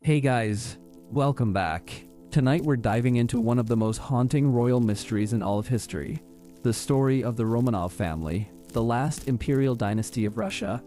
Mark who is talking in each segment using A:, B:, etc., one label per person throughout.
A: Hey guys, welcome back. Tonight we're diving into one of the most haunting royal mysteries in all of history. The story of the Romanov family, the last imperial dynasty of Russia,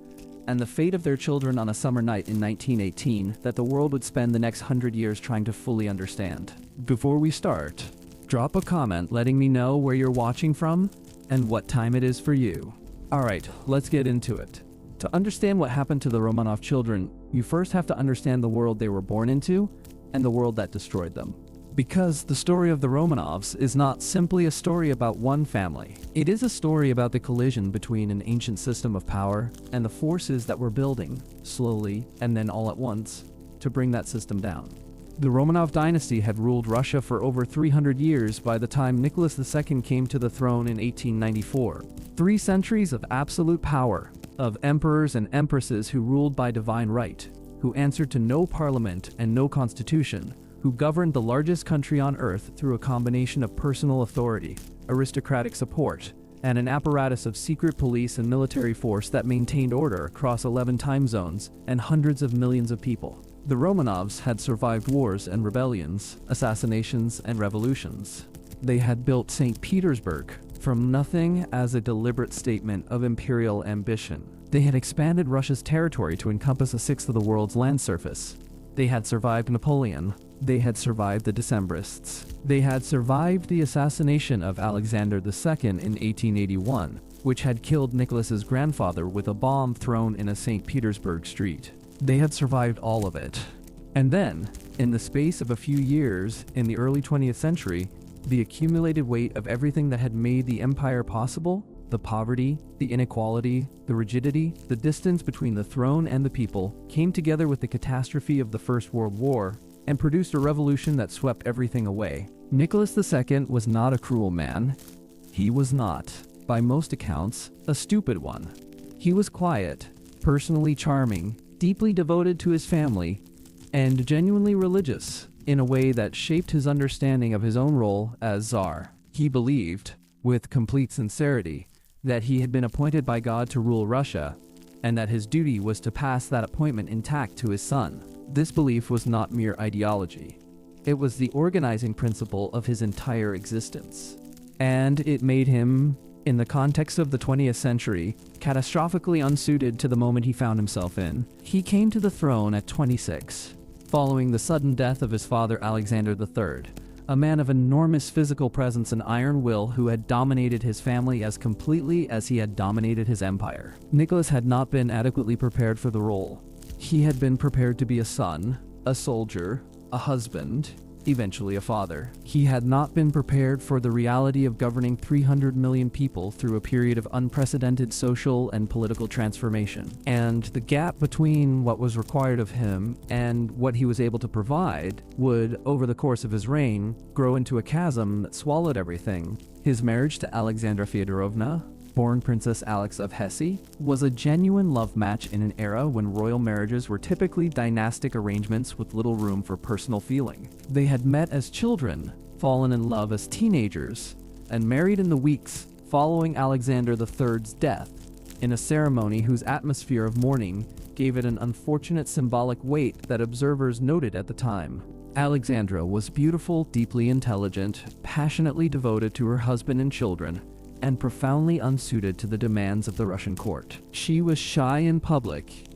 A: and the fate of their children on a summer night in 1918 that the world would spend the next 100 years trying to fully understand. Before we start, drop a comment letting me know where you're watching from and what time it is for you. Alright, let's get into it. To understand what happened to the Romanov children, you first have to understand the world they were born into and the world that destroyed them. Because the story of the Romanovs is not simply a story about one family. It is a story about the collision between an ancient system of power and the forces that were building, slowly and then all at once, to bring that system down. The Romanov Dynasty had ruled Russia for over 300 years by the time Nicholas II came to the throne in 1894. 3 centuries of absolute power, of emperors and empresses who ruled by divine right, who answered to no parliament and no constitution, who governed the largest country on earth through a combination of personal authority, aristocratic support, and an apparatus of secret police and military force that maintained order across 11 time zones and hundreds of millions of people. The Romanovs had survived wars and rebellions, assassinations and revolutions. They had built St. Petersburg from nothing as a deliberate statement of imperial ambition. They had expanded Russia's territory to encompass a sixth of the world's land surface. They had survived Napoleon. They had survived the Decembrists. They had survived the assassination of Alexander II in 1881, which had killed Nicholas's grandfather with a bomb thrown in a St. Petersburg street. They had survived all of it. And then, in the space of a few years in the early 20th century, the accumulated weight of everything that had made the empire possible, the poverty, the inequality, the rigidity, the distance between the throne and the people, came together with the catastrophe of the First World War and produced a revolution that swept everything away. Nicholas II was not a cruel man. He was not, by most accounts, a stupid one. He was quiet, personally charming, deeply devoted to his family, and genuinely religious in a way that shaped his understanding of his own role as Tsar. He believed, with complete sincerity, that he had been appointed by God to rule Russia, and that his duty was to pass that appointment intact to his son. This belief was not mere ideology. It was the organizing principle of his entire existence. And it made him, in the context of the 20th century, catastrophically unsuited to the moment he found himself in. He came to the throne at 26, following the sudden death of his father Alexander III, a man of enormous physical presence and iron will who had dominated his family as completely as he had dominated his empire. Nicholas had not been adequately prepared for the role. He had been prepared to be a son, a soldier, a husband, eventually a father. He had not been prepared for the reality of governing 300 million people through a period of unprecedented social and political transformation. And the gap between what was required of him and what he was able to provide would, over the course of his reign, grow into a chasm that swallowed everything. His marriage to Alexandra Feodorovna, born Princess Alex of Hesse, was a genuine love match in an era when royal marriages were typically dynastic arrangements with little room for personal feeling. They had met as children, fallen in love as teenagers, and married in the weeks following Alexander III's death, in a ceremony whose atmosphere of mourning gave it an unfortunate symbolic weight that observers noted at the time. Alexandra was beautiful, deeply intelligent, passionately devoted to her husband and children, and profoundly unsuited to the demands of the Russian court. She was shy in public,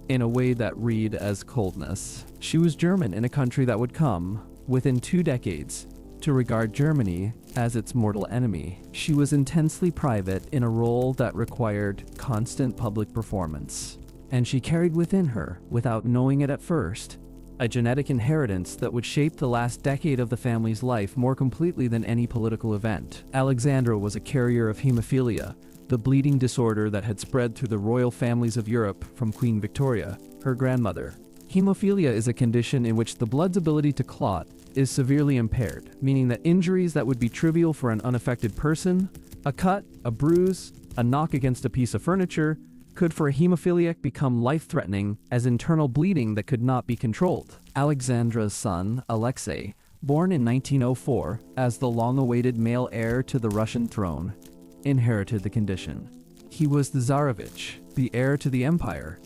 A: in a way that read as coldness. She was German in a country that would come, within 2 decades, to regard Germany as its mortal enemy. She was intensely private in a role that required constant public performance. And she carried within her, without knowing it at first, a genetic inheritance that would shape the last decade of the family's life more completely than any political event. Alexandra was a carrier of hemophilia, the bleeding disorder that had spread through the royal families of Europe from Queen Victoria, her grandmother. Hemophilia is a condition in which the blood's ability to clot is severely impaired, meaning that injuries that would be trivial for an unaffected person, a cut, a bruise, a knock against a piece of furniture, could for a hemophiliac become life-threatening as internal bleeding that could not be controlled. Alexandra's son, Alexei, born in 1904 as the long-awaited male heir to the Russian throne, inherited the condition. He was the Tsarevich, the heir to the empire,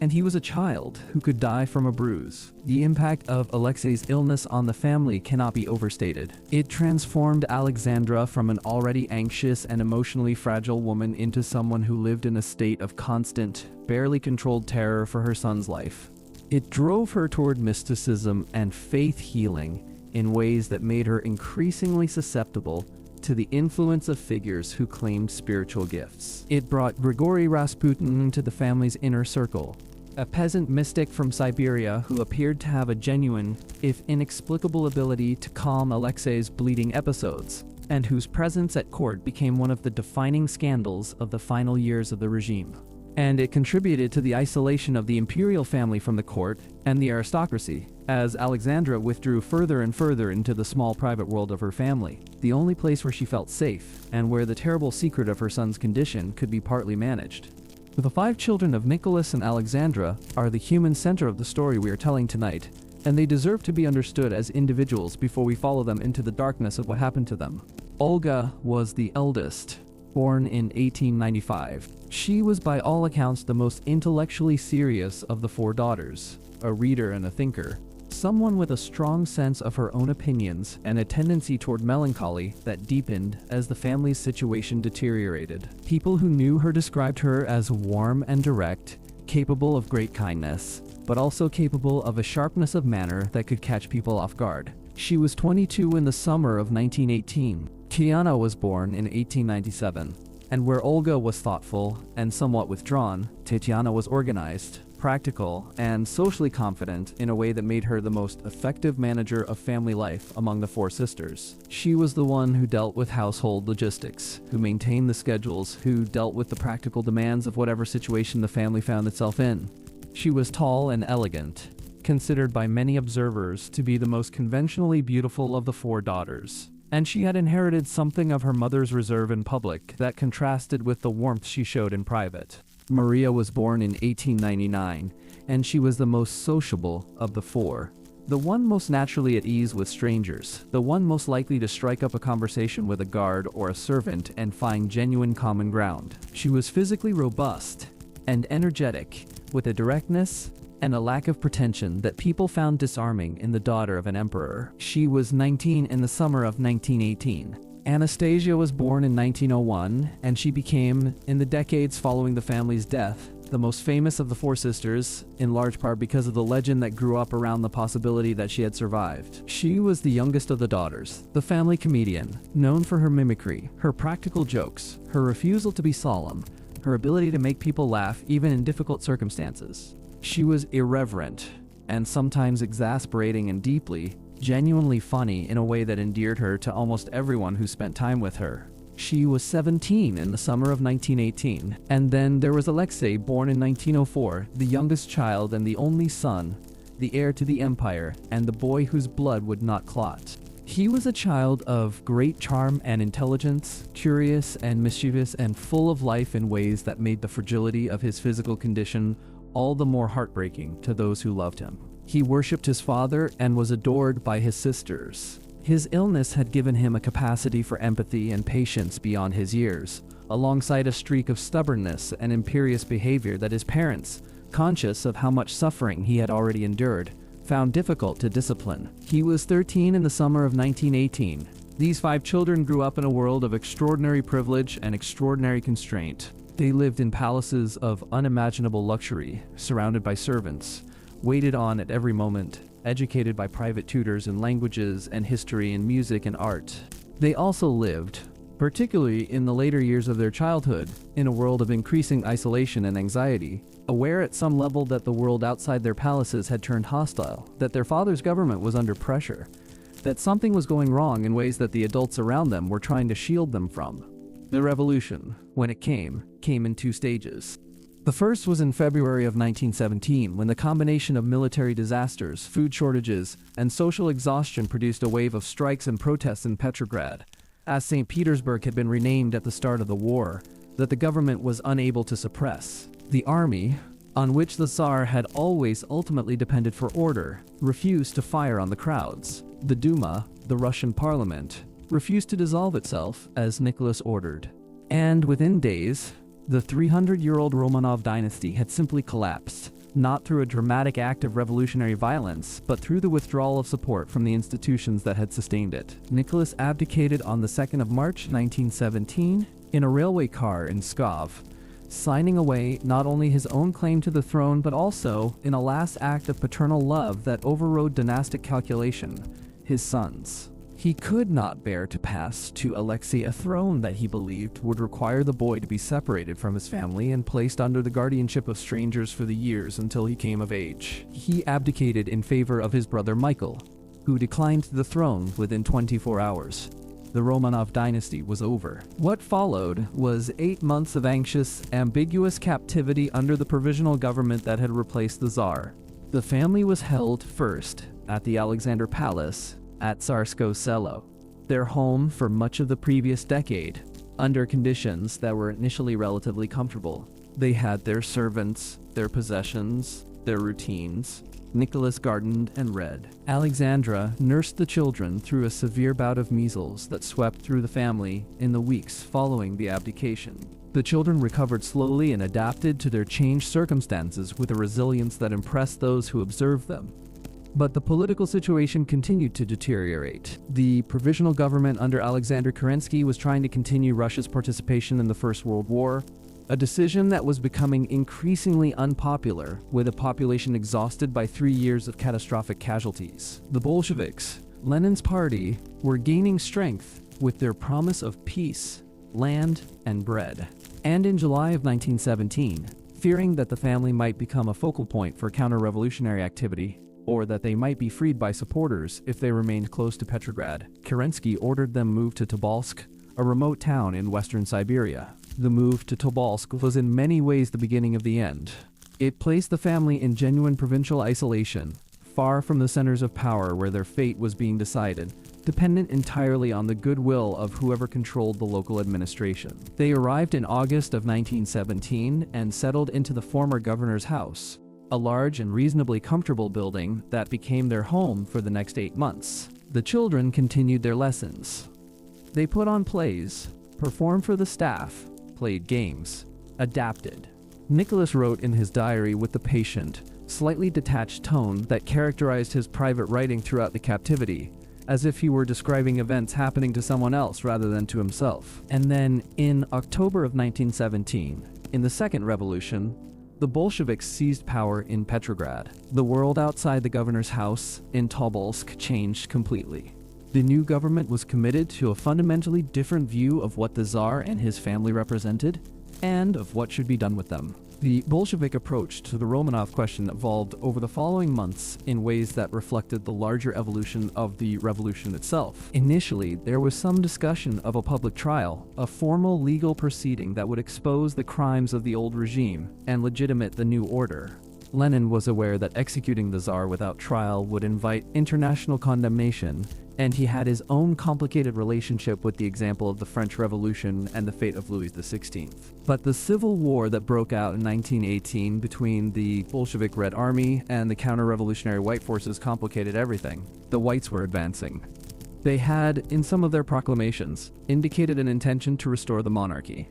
A: and he was a child who could die from a bruise. The impact of Alexei's illness on the family cannot be overstated. It transformed Alexandra from an already anxious and emotionally fragile woman into someone who lived in a state of constant, barely controlled terror for her son's life. It drove her toward mysticism and faith healing in ways that made her increasingly susceptible to the influence of figures who claimed spiritual gifts. It brought Grigory Rasputin into the family's inner circle, a peasant mystic from Siberia who appeared to have a genuine, if inexplicable, ability to calm Alexei's bleeding episodes, and whose presence at court became one of the defining scandals of the final years of the regime. And it contributed to the isolation of the imperial family from the court and the aristocracy, as Alexandra withdrew further and further into the small private world of her family, the only place where she felt safe, and where the terrible secret of her son's condition could be partly managed. The 5 children of Nicholas and Alexandra are the human center of the story we are telling tonight, and they deserve to be understood as individuals before we follow them into the darkness of what happened to them. Olga was the eldest, born in 1895. She was by all accounts the most intellectually serious of the 4 daughters, a reader and a thinker, someone with a strong sense of her own opinions and a tendency toward melancholy that deepened as the family's situation deteriorated. People who knew her described her as warm and direct, capable of great kindness, but also capable of a sharpness of manner that could catch people off guard. She was 22 in the summer of 1918. Tiana was born in 1897, and where Olga was thoughtful and somewhat withdrawn, Tatiana was organized, practical, and socially confident in a way that made her the most effective manager of family life among the 4 sisters. She was the one who dealt with household logistics, who maintained the schedules, who dealt with the practical demands of whatever situation the family found itself in. She was tall and elegant, considered by many observers to be the most conventionally beautiful of the 4 daughters. And she had inherited something of her mother's reserve in public that contrasted with the warmth she showed in private. Maria was born in 1899, and she was the most sociable of the 4. The one most naturally at ease with strangers, the one most likely to strike up a conversation with a guard or a servant and find genuine common ground. She was physically robust and energetic, with a directness and a lack of pretension that people found disarming in the daughter of an emperor. She was 19 in the summer of 1918. Anastasia was born in 1901, and she became, in the decades following the family's death, the most famous of the 4 sisters, in large part because of the legend that grew up around the possibility that she had survived. She was the youngest of the daughters, the family comedian, known for her mimicry, her practical jokes, her refusal to be solemn, her ability to make people laugh even in difficult circumstances. She was irreverent, and sometimes exasperating and deeply, genuinely funny in a way that endeared her to almost everyone who spent time with her. She was 17 in the summer of 1918, and then there was Alexei, born in 1904, the youngest child and the only son, the heir to the empire, and the boy whose blood would not clot. He was a child of great charm and intelligence, curious and mischievous and full of life in ways that made the fragility of his physical condition all the more heartbreaking to those who loved him. He worshipped his father and was adored by his sisters. His illness had given him a capacity for empathy and patience beyond his years, alongside a streak of stubbornness and imperious behavior that his parents, conscious of how much suffering he had already endured, found difficult to discipline. He was 13 in the summer of 1918. These 5 children grew up in a world of extraordinary privilege and extraordinary constraint. They lived in palaces of unimaginable luxury, surrounded by servants, waited on at every moment, educated by private tutors in languages and history and music and art. They also lived, particularly in the later years of their childhood, in a world of increasing isolation and anxiety, aware at some level that the world outside their palaces had turned hostile, that their father's government was under pressure, that something was going wrong in ways that the adults around them were trying to shield them from. The revolution, when it came in 2 stages. The first was in February of 1917, when the combination of military disasters, food shortages, and social exhaustion produced a wave of strikes and protests in Petrograd, as St. Petersburg had been renamed at the start of the war, that the government was unable to suppress. The army, on which the Tsar had always ultimately depended for order, refused to fire on the crowds. The Duma, the Russian parliament, refused to dissolve itself as Nicholas ordered. And within days, the 300-year-old Romanov dynasty had simply collapsed, not through a dramatic act of revolutionary violence, but through the withdrawal of support from the institutions that had sustained it. Nicholas abdicated on the 2nd of March 1917 in a railway car in Pskov, signing away not only his own claim to the throne but also, in a last act of paternal love that overrode dynastic calculation, his sons. He could not bear to pass to Alexei a throne that he believed would require the boy to be separated from his family and placed under the guardianship of strangers for the years until he came of age. He abdicated in favor of his brother Michael, who declined the throne within 24 hours. The Romanov Dynasty was over. What followed was 8 months of anxious, ambiguous captivity under the provisional government that had replaced the Tsar. The family was held first at the Alexandra Palace at Tsarskoye Selo, their home for much of the previous decade, under conditions that were initially relatively comfortable. They had their servants, their possessions, their routines. Nicholas gardened and read. Alexandra nursed the children through a severe bout of measles that swept through the family in the weeks following the abdication. The children recovered slowly and adapted to their changed circumstances with a resilience that impressed those who observed them. But the political situation continued to deteriorate. The provisional government under Alexander Kerensky was trying to continue Russia's participation in the First World War, a decision that was becoming increasingly unpopular, with a population exhausted by 3 years of catastrophic casualties. The Bolsheviks, Lenin's party, were gaining strength with their promise of peace, land, and bread. And in July of 1917, fearing that the family might become a focal point for counter-revolutionary activity, or that they might be freed by supporters if they remained close to Petrograd, Kerensky ordered them move to Tobolsk, a remote town in western Siberia. The move to Tobolsk was in many ways the beginning of the end. It placed the family in genuine provincial isolation, far from the centers of power where their fate was being decided, dependent entirely on the goodwill of whoever controlled the local administration. They arrived in August of 1917 and settled into the former governor's house, a large and reasonably comfortable building that became their home for the next 8 months. The children continued their lessons. They put on plays, performed for the staff, played games, adapted. Nicholas wrote in his diary with the patient, slightly detached tone that characterized his private writing throughout the captivity, as if he were describing events happening to someone else rather than to himself. And then, in October of 1917, in the Second Revolution, the Bolsheviks seized power in Petrograd. The world outside the governor's house in Tobolsk changed completely. The new government was committed to a fundamentally different view of what the Tsar and his family represented, and of what should be done with them. The Bolshevik approach to the Romanov question evolved over the following months in ways that reflected the larger evolution of the revolution itself. Initially, there was some discussion of a public trial, a formal legal proceeding that would expose the crimes of the old regime and legitimate the new order. Lenin was aware that executing the Tsar without trial would invite international condemnation, and he had his own complicated relationship with the example of the French Revolution and the fate of Louis XVI. But the civil war that broke out in 1918 between the Bolshevik Red Army and the counter-revolutionary white forces complicated everything. The whites were advancing. They had, in some of their proclamations, indicated an intention to restore the monarchy.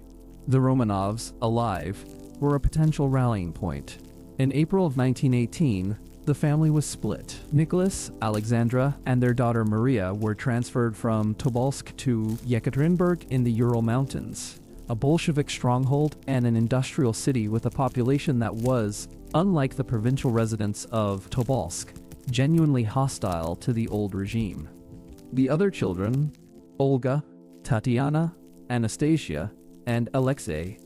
A: The Romanovs, alive, were a potential rallying point. In April of 1918, the family was split. Nicholas, Alexandra, and their daughter Maria were transferred from Tobolsk to Yekaterinburg in the Ural Mountains, a Bolshevik stronghold and an industrial city with a population that was, unlike the provincial residents of Tobolsk, genuinely hostile to the old regime. The other children, Olga, Tatiana, Anastasia, and Alexei,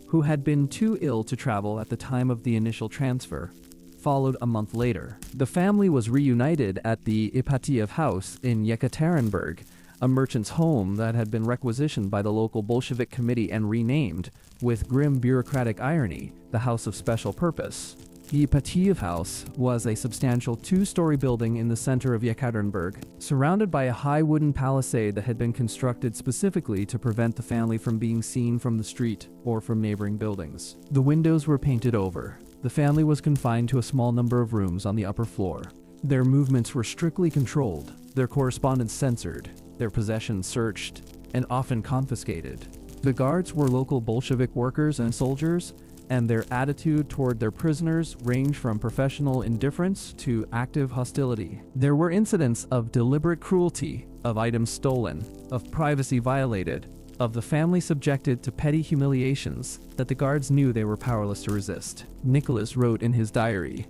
A: who had been too ill to travel at the time of the initial transfer, followed a month later. The family was reunited at the Ipatiev house in Yekaterinburg, a merchant's home that had been requisitioned by the local Bolshevik committee and renamed, with grim bureaucratic irony, the House of Special Purpose. The Ipatiev house was a substantial 2-story building in the center of Yekaterinburg, surrounded by a high wooden palisade that had been constructed specifically to prevent the family from being seen from the street or from neighboring buildings. The windows were painted over. The family was confined to a small number of rooms on the upper floor. Their movements were strictly controlled, their correspondence censored, their possessions searched, and often confiscated. The guards were local Bolshevik workers and soldiers, and their attitude toward their prisoners ranged from professional indifference to active hostility. There were incidents of deliberate cruelty, of items stolen, of privacy violated, of the family subjected to petty humiliations that the guards knew they were powerless to resist. Nicholas wrote in his diary,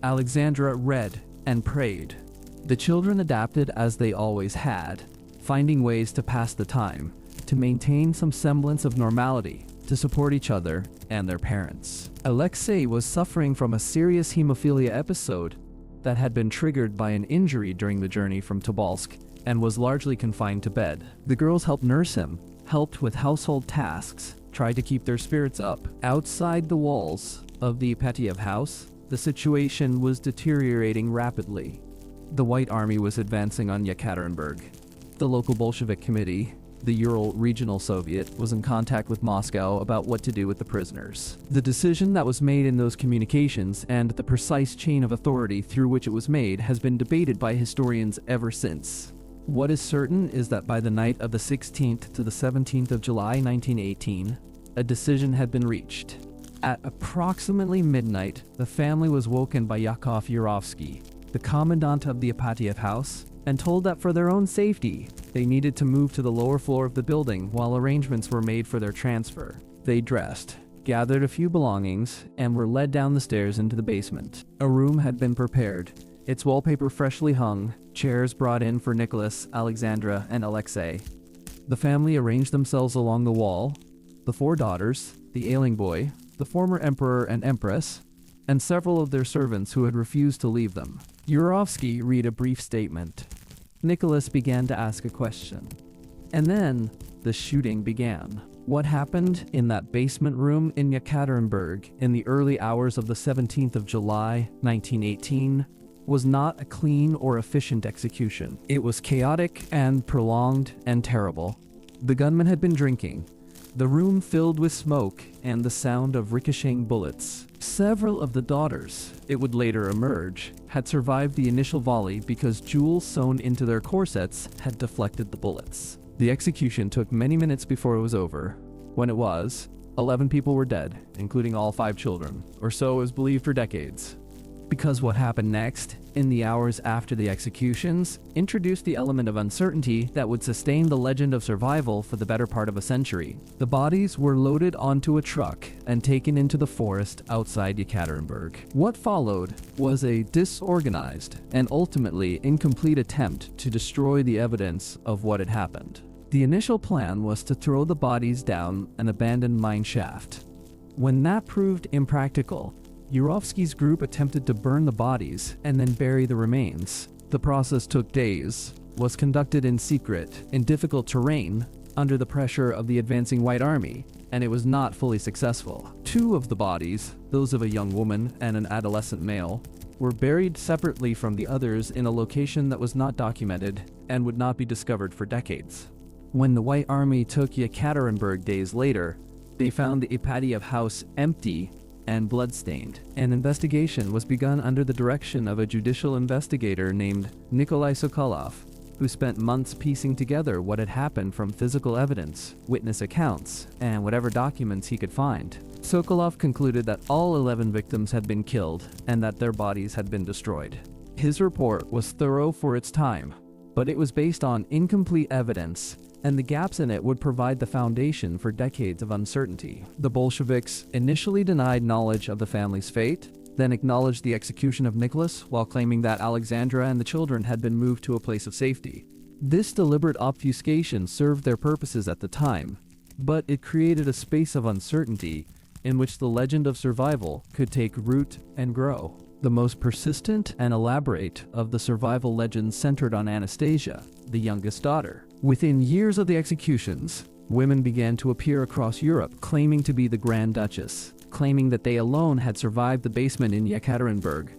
A: "Alexandra read and prayed. The children adapted as they always had, finding ways to pass the time, to maintain some semblance of normality, to support each other and their parents." Alexei was suffering from a serious hemophilia episode that had been triggered by an injury during the journey from Tobolsk and was largely confined to bed. The girls helped nurse him, helped with household tasks, tried to keep their spirits up. Outside the walls of the Ipatiev house, the situation was deteriorating rapidly. The White Army was advancing on Yekaterinburg. The local Bolshevik committee, the Ural Regional Soviet, was in contact with Moscow about what to do with the prisoners. The decision that was made in those communications and the precise chain of authority through which it was made has been debated by historians ever since. What is certain is that by the night of the 16th to the 17th of July 1918, a decision had been reached. At approximately midnight, the family was woken by Yakov Yurovsky, the commandant of the Ipatiev house, and told that for their own safety, they needed to move to the lower floor of the building while arrangements were made for their transfer. They dressed, gathered a few belongings, and were led down the stairs into the basement. A room had been prepared, its wallpaper freshly hung, chairs brought in for Nicholas, Alexandra, and Alexei. The family arranged themselves along the wall. The four daughters, the ailing boy, the former emperor and empress, and several of their servants who had refused to leave them. Yurovsky read a brief statement. Nicholas began to ask a question. And then, the shooting began. What happened in that basement room in Yekaterinburg in the early hours of the 17th of July, 1918, was not a clean or efficient execution. It was chaotic and prolonged and terrible. The gunman had been drinking. The room filled with smoke and the sound of ricocheting bullets. Several of the daughters, it would later emerge, had survived the initial volley because jewels sewn into their corsets had deflected the bullets. The execution took many minutes before it was over. When it was, 11 people were dead, including all 5 children, or so it was believed for decades. Because what happened next, in the hours after the executions, introduced the element of uncertainty that would sustain the legend of survival for the better part of a century. The bodies were loaded onto a truck and taken into the forest outside Yekaterinburg. What followed was a disorganized and ultimately incomplete attempt to destroy the evidence of what had happened. The initial plan was to throw the bodies down an abandoned mine shaft. When that proved impractical, Yurovsky's group attempted to burn the bodies and then bury the remains. The process took days, was conducted in secret, in difficult terrain, under the pressure of the advancing White Army, and it was not fully successful. 2 of the bodies, those of a young woman and an adolescent male, were buried separately from the others in a location that was not documented and would not be discovered for decades. When the White Army took Yekaterinburg days later, they found the Ipatiev house empty and bloodstained. An investigation was begun under the direction of a judicial investigator named Nikolai Sokolov, who spent months piecing together what had happened from physical evidence, witness accounts, and whatever documents he could find. Sokolov concluded that all 11 victims had been killed and that their bodies had been destroyed. His report was thorough for its time, but it was based on incomplete evidence, and the gaps in it would provide the foundation for decades of uncertainty. The Bolsheviks initially denied knowledge of the family's fate, then acknowledged the execution of Nicholas while claiming that Alexandra and the children had been moved to a place of safety. This deliberate obfuscation served their purposes at the time, but it created a space of uncertainty in which the legend of survival could take root and grow. The most persistent and elaborate of the survival legends centered on Anastasia, the youngest daughter. Within years of the executions, women began to appear across Europe claiming to be the Grand Duchess, claiming that they alone had survived the basement in Yekaterinburg,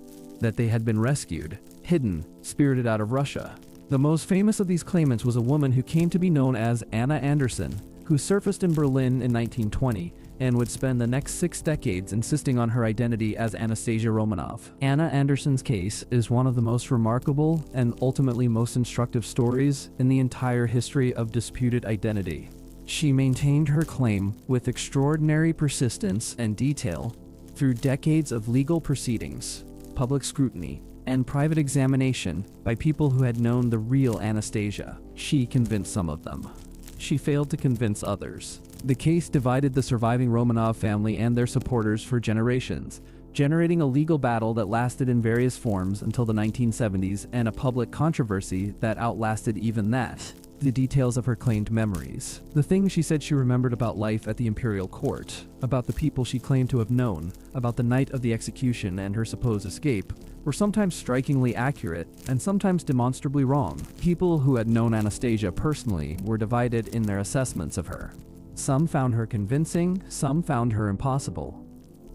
A: that they had been rescued, hidden, spirited out of Russia. The most famous of these claimants was a woman who came to be known as Anna Anderson, who surfaced in Berlin in 1920 and would spend the next 6 decades insisting on her identity as Anastasia Romanov. Anna Anderson's case is one of the most remarkable and ultimately most instructive stories in the entire history of disputed identity. She maintained her claim with extraordinary persistence and detail through decades of legal proceedings, public scrutiny, and private examination by people who had known the real Anastasia. She convinced some of them. She failed to convince others. The case divided the surviving Romanov family and their supporters for generations, generating a legal battle that lasted in various forms until the 1970s and a public controversy that outlasted even that. The details of her claimed memories, the things she said she remembered about life at the imperial court, about the people she claimed to have known, about the night of the execution and her supposed escape, were sometimes strikingly accurate and sometimes demonstrably wrong. People who had known Anastasia personally were divided in their assessments of her. Some found her convincing, some found her impossible.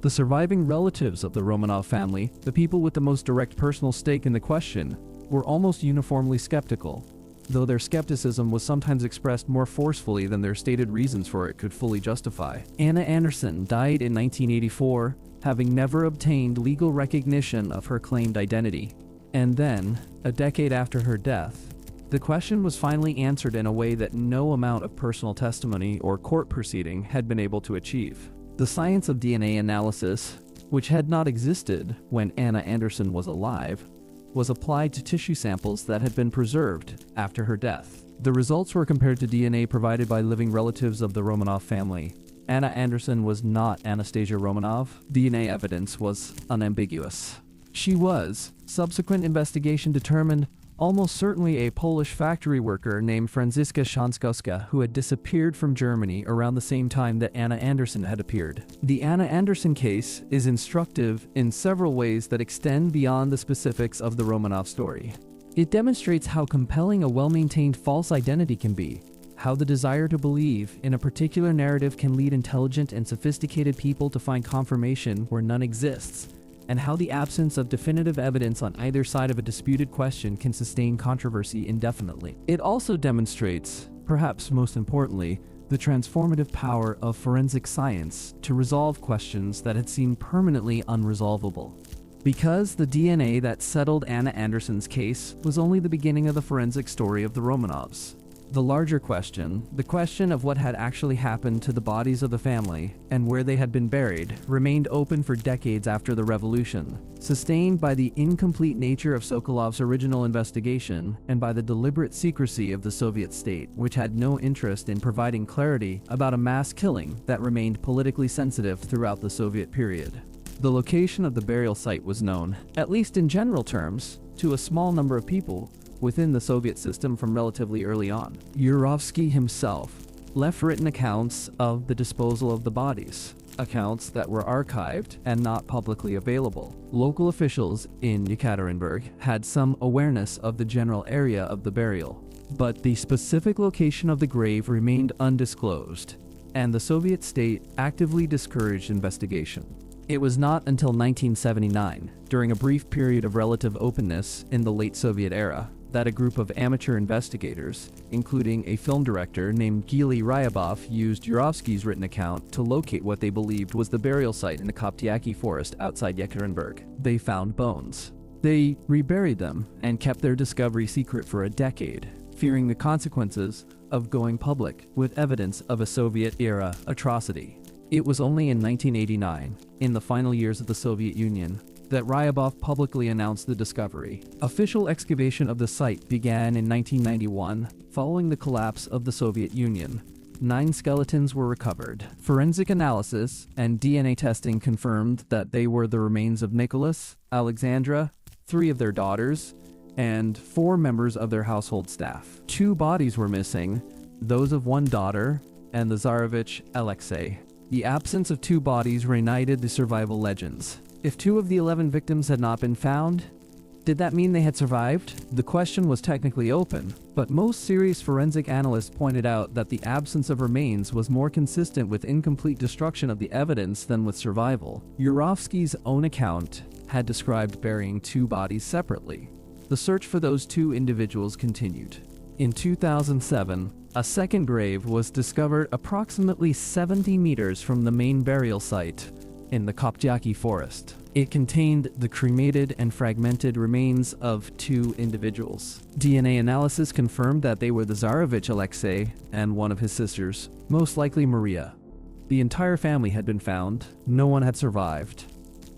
A: The surviving relatives of the Romanov family, the people with the most direct personal stake in the question, were almost uniformly skeptical, though their skepticism was sometimes expressed more forcefully than their stated reasons for it could fully justify. Anna Anderson died in 1984, having never obtained legal recognition of her claimed identity. And then, a decade after her death, the question was finally answered in a way that no amount of personal testimony or court proceeding had been able to achieve. The science of DNA analysis, which had not existed when Anna Anderson was alive, was applied to tissue samples that had been preserved after her death. The results were compared to DNA provided by living relatives of the Romanov family. Anna Anderson was not Anastasia Romanov. DNA evidence was unambiguous. She was, subsequent investigation determined, almost certainly a Polish factory worker named Franziska Shanskowska who had disappeared from Germany around the same time that Anna Anderson had appeared. The Anna Anderson case is instructive in several ways that extend beyond the specifics of the Romanov story. It demonstrates how compelling a well-maintained false identity can be, how the desire to believe in a particular narrative can lead intelligent and sophisticated people to find confirmation where none exists, and how the absence of definitive evidence on either side of a disputed question can sustain controversy indefinitely. It also demonstrates, perhaps most importantly, the transformative power of forensic science to resolve questions that had seemed permanently unresolvable. Because the DNA that settled Anna Anderson's case was only the beginning of the forensic story of the Romanovs. The larger question, the question of what had actually happened to the bodies of the family and where they had been buried, remained open for decades after the revolution, sustained by the incomplete nature of Sokolov's original investigation and by the deliberate secrecy of the Soviet state, which had no interest in providing clarity about a mass killing that remained politically sensitive throughout the Soviet period. The location of the burial site was known, at least in general terms, to a small number of people within the Soviet system from relatively early on. Yurovsky himself left written accounts of the disposal of the bodies, accounts that were archived and not publicly available. Local officials in Yekaterinburg had some awareness of the general area of the burial, but the specific location of the grave remained undisclosed, and the Soviet state actively discouraged investigation. It was not until 1979, during a brief period of relative openness in the late Soviet era, that a group of amateur investigators, including a film director named Gili Ryabov, used Yurovsky's written account to locate what they believed was the burial site in the Captivity forest outside Yekaterinburg. They found bones. They reburied them and kept their discovery secret for a decade, fearing the consequences of going public with evidence of a Soviet-era atrocity. It was only in 1989, in the final years of the Soviet Union, that Ryabov publicly announced the discovery. Official excavation of the site began in 1991, following the collapse of the Soviet Union. 9 skeletons were recovered. Forensic analysis and DNA testing confirmed that they were the remains of Nicholas, Alexandra, 3 of their daughters, and 4 members of their household staff. 2 bodies were missing, those of one daughter and the Tsarevich Alexei. The absence of 2 bodies reignited the survival legends. If 2 of the 11 victims had not been found, did that mean they had survived? The question was technically open, but most serious forensic analysts pointed out that the absence of remains was more consistent with incomplete destruction of the evidence than with survival. Yurovsky's own account had described burying 2 bodies separately. The search for those 2 individuals continued. In 2007, a second grave was discovered approximately 70 meters from the main burial site in the Captivity forest. It contained the cremated and fragmented remains of 2 individuals. DNA analysis confirmed that they were the Tsarevich Alexei and one of his sisters, most likely Maria. The entire family had been found. No one had survived.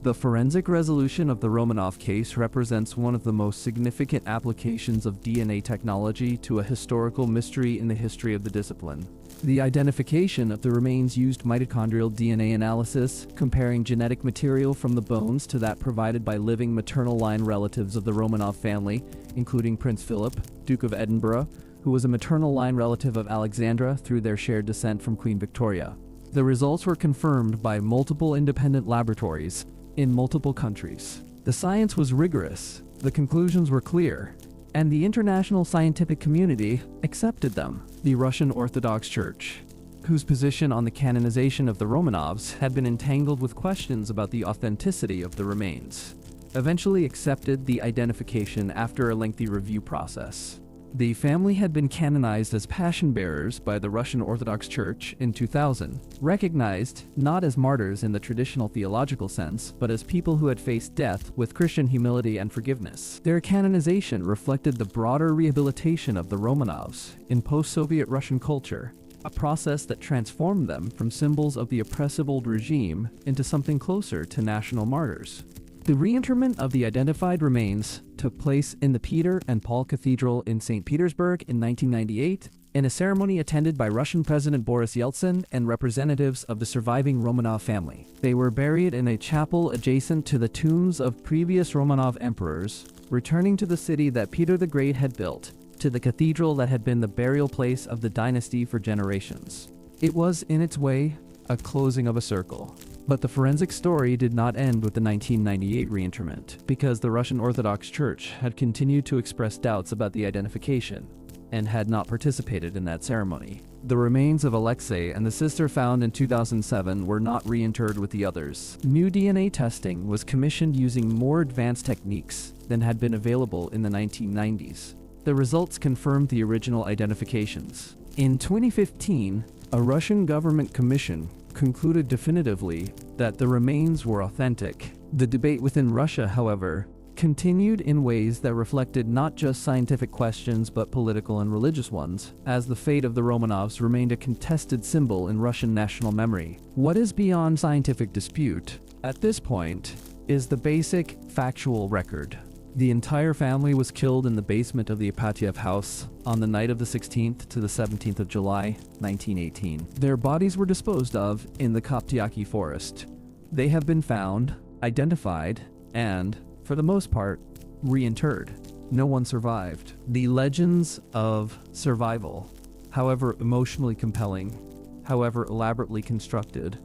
A: The forensic resolution of the Romanov case represents one of the most significant applications of DNA technology to a historical mystery in the history of the discipline. The identification of the remains used mitochondrial DNA analysis, comparing genetic material from the bones to that provided by living maternal line relatives of the Romanov family, including Prince Philip, Duke of Edinburgh, who was a maternal line relative of Alexandra through their shared descent from Queen Victoria. The results were confirmed by multiple independent laboratories in multiple countries. The science was rigorous, the conclusions were clear, and the international scientific community accepted them. The Russian Orthodox Church, whose position on the canonization of the Romanovs had been entangled with questions about the authenticity of the remains, eventually accepted the identification after a lengthy review process. The family had been canonized as passion bearers by the Russian Orthodox Church in 2000, recognized not as martyrs in the traditional theological sense, but as people who had faced death with Christian humility and forgiveness. Their canonization reflected the broader rehabilitation of the Romanovs in post-Soviet Russian culture, a process that transformed them from symbols of the oppressive old regime into something closer to national martyrs. The reinterment of the identified remains took place in the Peter and Paul Cathedral in St. Petersburg in 1998, in a ceremony attended by Russian President Boris Yeltsin and representatives of the surviving Romanov family. They were buried in a chapel adjacent to the tombs of previous Romanov emperors, returning to the city that Peter the Great had built, to the cathedral that had been the burial place of the dynasty for generations. It was, in its way, a closing of a circle. But the forensic story did not end with the 1998 reinterment, because the Russian Orthodox Church had continued to express doubts about the identification, and had not participated in that ceremony. The remains of Alexei and the sister found in 2007 were not reinterred with the others. New DNA testing was commissioned using more advanced techniques than had been available in the 1990s. The results confirmed the original identifications. In 2015, a Russian government commission concluded definitively that the remains were authentic. The debate within Russia, however, continued in ways that reflected not just scientific questions but political and religious ones, as the fate of the Romanovs remained a contested symbol in Russian national memory. What is beyond scientific dispute, at this point, is the basic factual record. The entire family was killed in the basement of the Ipatiev house on the night of the 16th to the 17th of July, 1918. Their bodies were disposed of in the Captivity forest. They have been found, identified, and, for the most part, reinterred. No one survived. The legends of survival, however emotionally compelling, however elaborately constructed,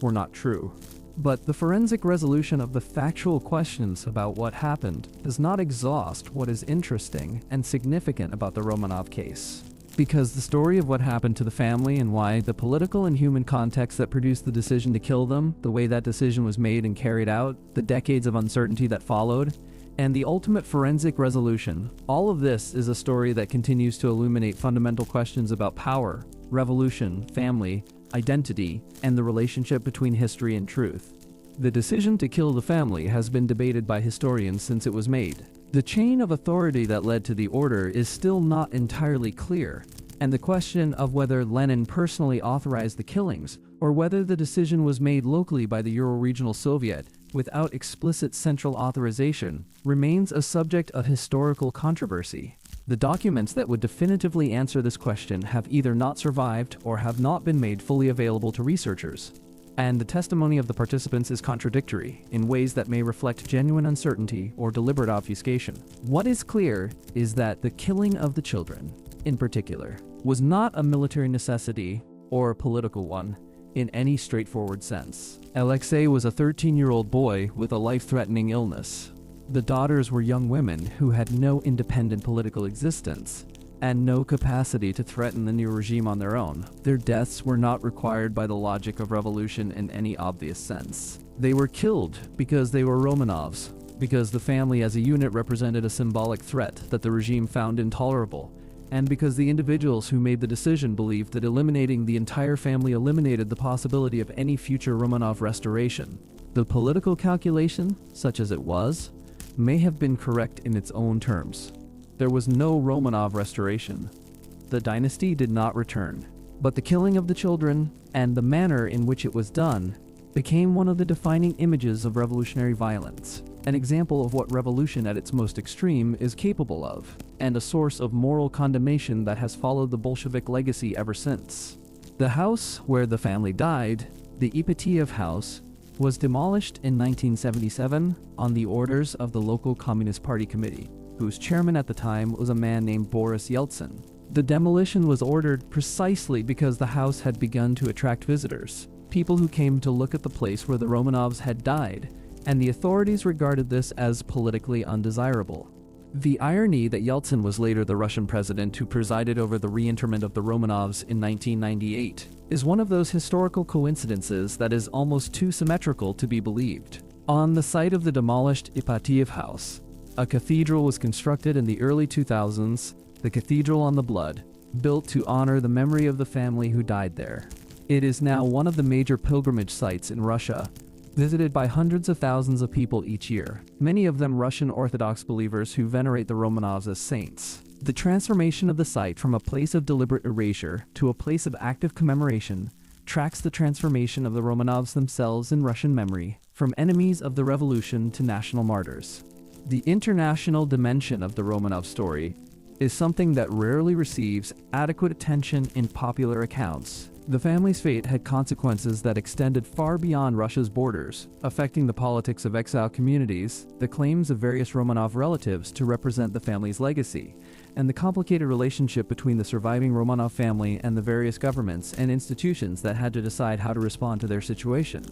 A: were not true. But the forensic resolution of the factual questions about what happened does not exhaust what is interesting and significant about the Romanov case. Because the story of what happened to the family and why the political and human context that produced the decision to kill them, the way that decision was made and carried out, the decades of uncertainty that followed, and the ultimate forensic resolution, all of this is a story that continues to illuminate fundamental questions about power, revolution, family, identity, and the relationship between history and truth. The decision to kill the family has been debated by historians since it was made. The chain of authority that led to the order is still not entirely clear, and the question of whether Lenin personally authorized the killings, or whether the decision was made locally by the Euro-Regional Soviet without explicit central authorization, remains a subject of historical controversy. The documents that would definitively answer this question have either not survived or have not been made fully available to researchers. And the testimony of the participants is contradictory in ways that may reflect genuine uncertainty or deliberate obfuscation. What is clear is that the killing of the children, in particular, was not a military necessity or a political one in any straightforward sense. Alexei was a 13-year-old boy with a life-threatening illness. The daughters were young women who had no independent political existence and no capacity to threaten the new regime on their own. Their deaths were not required by the logic of revolution in any obvious sense. They were killed because they were Romanovs, because the family as a unit represented a symbolic threat that the regime found intolerable, and because the individuals who made the decision believed that eliminating the entire family eliminated the possibility of any future Romanov restoration. The political calculation, such as it was, may have been correct in its own terms. There was no Romanov restoration. The dynasty did not return, but the killing of the children, and the manner in which it was done, became one of the defining images of revolutionary violence, an example of what revolution at its most extreme is capable of, and a source of moral condemnation that has followed the Bolshevik legacy ever since. The house where the family died, the Ipatiev house, was demolished in 1977 on the orders of the local Communist Party committee, whose chairman at the time was a man named Boris Yeltsin. The demolition was ordered precisely because the house had begun to attract visitors, people who came to look at the place where the Romanovs had died, and the authorities regarded this as politically undesirable. The irony that Yeltsin was later the Russian president who presided over the reinterment of the Romanovs in 1998 is one of those historical coincidences that is almost too symmetrical to be believed. On the site of the demolished Ipatiev house, a cathedral was constructed in the early 2000s, the Cathedral on the Blood, built to honor the memory of the family who died there. It is now one of the major pilgrimage sites in Russia, visited by hundreds of thousands of people each year, many of them Russian Orthodox believers who venerate the Romanovs as saints. The transformation of the site from a place of deliberate erasure to a place of active commemoration tracks the transformation of the Romanovs themselves in Russian memory, from enemies of the revolution to national martyrs. The international dimension of the Romanov story is something that rarely receives adequate attention in popular accounts. The family's fate had consequences that extended far beyond Russia's borders, affecting the politics of exile communities, the claims of various Romanov relatives to represent the family's legacy, and the complicated relationship between the surviving Romanov family and the various governments and institutions that had to decide how to respond to their situation.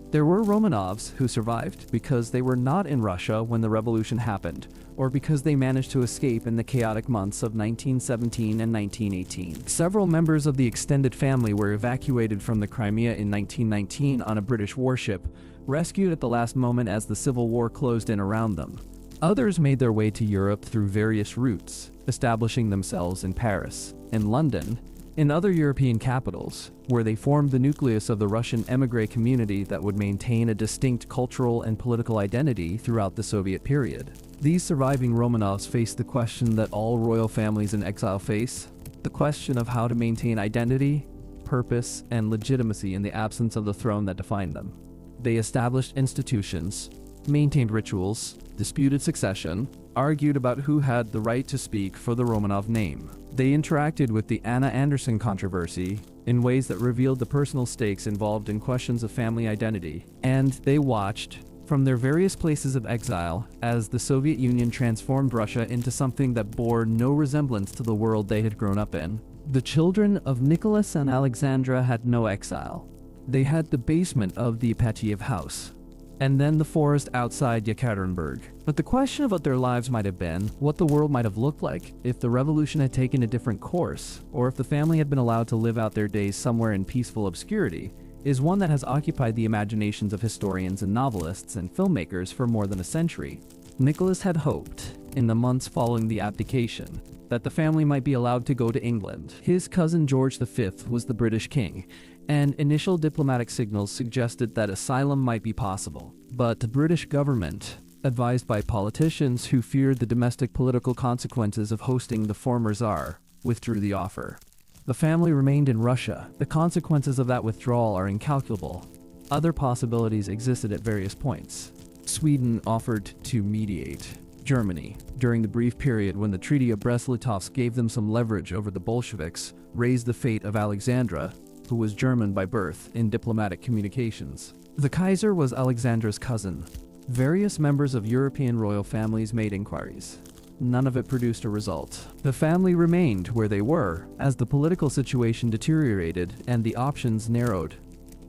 A: There were Romanovs who survived because they were not in Russia when the revolution happened, or because they managed to escape in the chaotic months of 1917 and 1918. Several members of the extended family were evacuated from the Crimea in 1919 on a British warship, rescued at the last moment as the Civil War closed in around them. Others made their way to Europe through various routes, establishing themselves in Paris, in London, in other European capitals, where they formed the nucleus of the Russian émigré community that would maintain a distinct cultural and political identity throughout the Soviet period. These surviving Romanovs faced the question that all royal families in exile face, the question of how to maintain identity, purpose, and legitimacy in the absence of the throne that defined them. They established institutions, maintained rituals, disputed succession, argued about who had the right to speak for the Romanov name. They interacted with the Anna Anderson controversy in ways that revealed the personal stakes involved in questions of family identity, and they watched, from their various places of exile, as the Soviet Union transformed Russia into something that bore no resemblance to the world they had grown up in. The children of Nicholas and Alexandra had no exile. They had the basement of the Ipatiev house, and then the forest outside Yekaterinburg. But the question of what their lives might have been, what the world might have looked like if the revolution had taken a different course, or if the family had been allowed to live out their days somewhere in peaceful obscurity, is one that has occupied the imaginations of historians and novelists and filmmakers for more than a century. Nicholas had hoped, in the months following the abdication, that the family might be allowed to go to England. His cousin George V was the British king, and initial diplomatic signals suggested that asylum might be possible. But the British government, advised by politicians who feared the domestic political consequences of hosting the former Tsar, withdrew the offer. The family remained in Russia. The consequences of that withdrawal are incalculable. Other possibilities existed at various points. Sweden offered to mediate. Germany, during the brief period when the Treaty of Brest-Litovsk gave them some leverage over the Bolsheviks, raised the fate of Alexandra, who was German by birth, in diplomatic communications. The Kaiser was Alexandra's cousin. Various members of European royal families made inquiries. None of it produced a result. The family remained where they were as the political situation deteriorated and the options narrowed.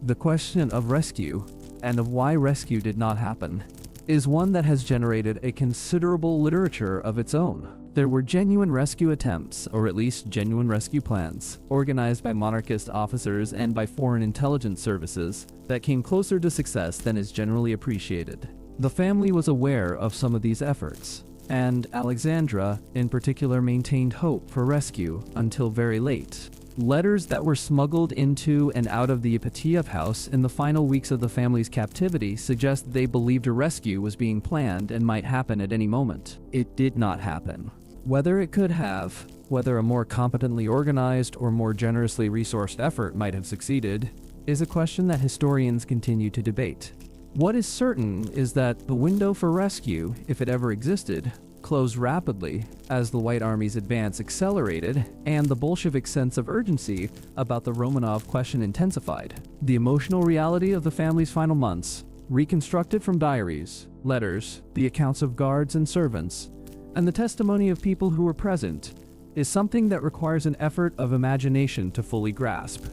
A: The question of rescue, and of why rescue did not happen, is one that has generated a considerable literature of its own. There were genuine rescue attempts, or at least genuine rescue plans, organized by monarchist officers and by foreign intelligence services, that came closer to success than is generally appreciated. The family was aware of some of these efforts, and Alexandra, in particular, maintained hope for rescue until very late. Letters that were smuggled into and out of the Ipatiev house in the final weeks of the family's captivity suggest they believed a rescue was being planned and might happen at any moment. It did not happen. Whether it could have, whether a more competently organized or more generously resourced effort might have succeeded, is a question that historians continue to debate. What is certain is that the window for rescue, if it ever existed, closed rapidly as the White Army's advance accelerated and the Bolshevik sense of urgency about the Romanov question intensified. The emotional reality of the family's final months, reconstructed from diaries, letters, the accounts of guards and servants, and the testimony of people who were present, is something that requires an effort of imagination to fully grasp.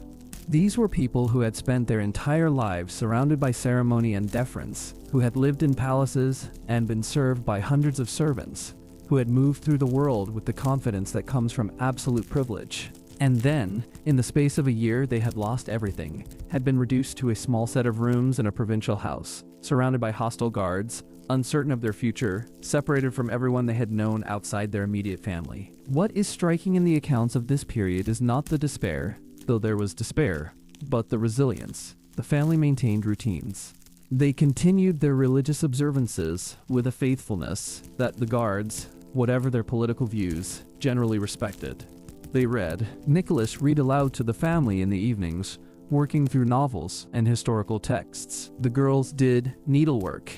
A: These were people who had spent their entire lives surrounded by ceremony and deference, who had lived in palaces and been served by hundreds of servants, who had moved through the world with the confidence that comes from absolute privilege. And then, in the space of a year, they had lost everything, had been reduced to a small set of rooms in a provincial house, surrounded by hostile guards, uncertain of their future, separated from everyone they had known outside their immediate family. What is striking in the accounts of this period is not the despair, though there was despair, but the resilience. The family maintained routines. They continued their religious observances with a faithfulness that the guards, whatever their political views, generally respected. They read. Nicholas read aloud to the family in the evenings, working through novels and historical texts. The girls did needlework,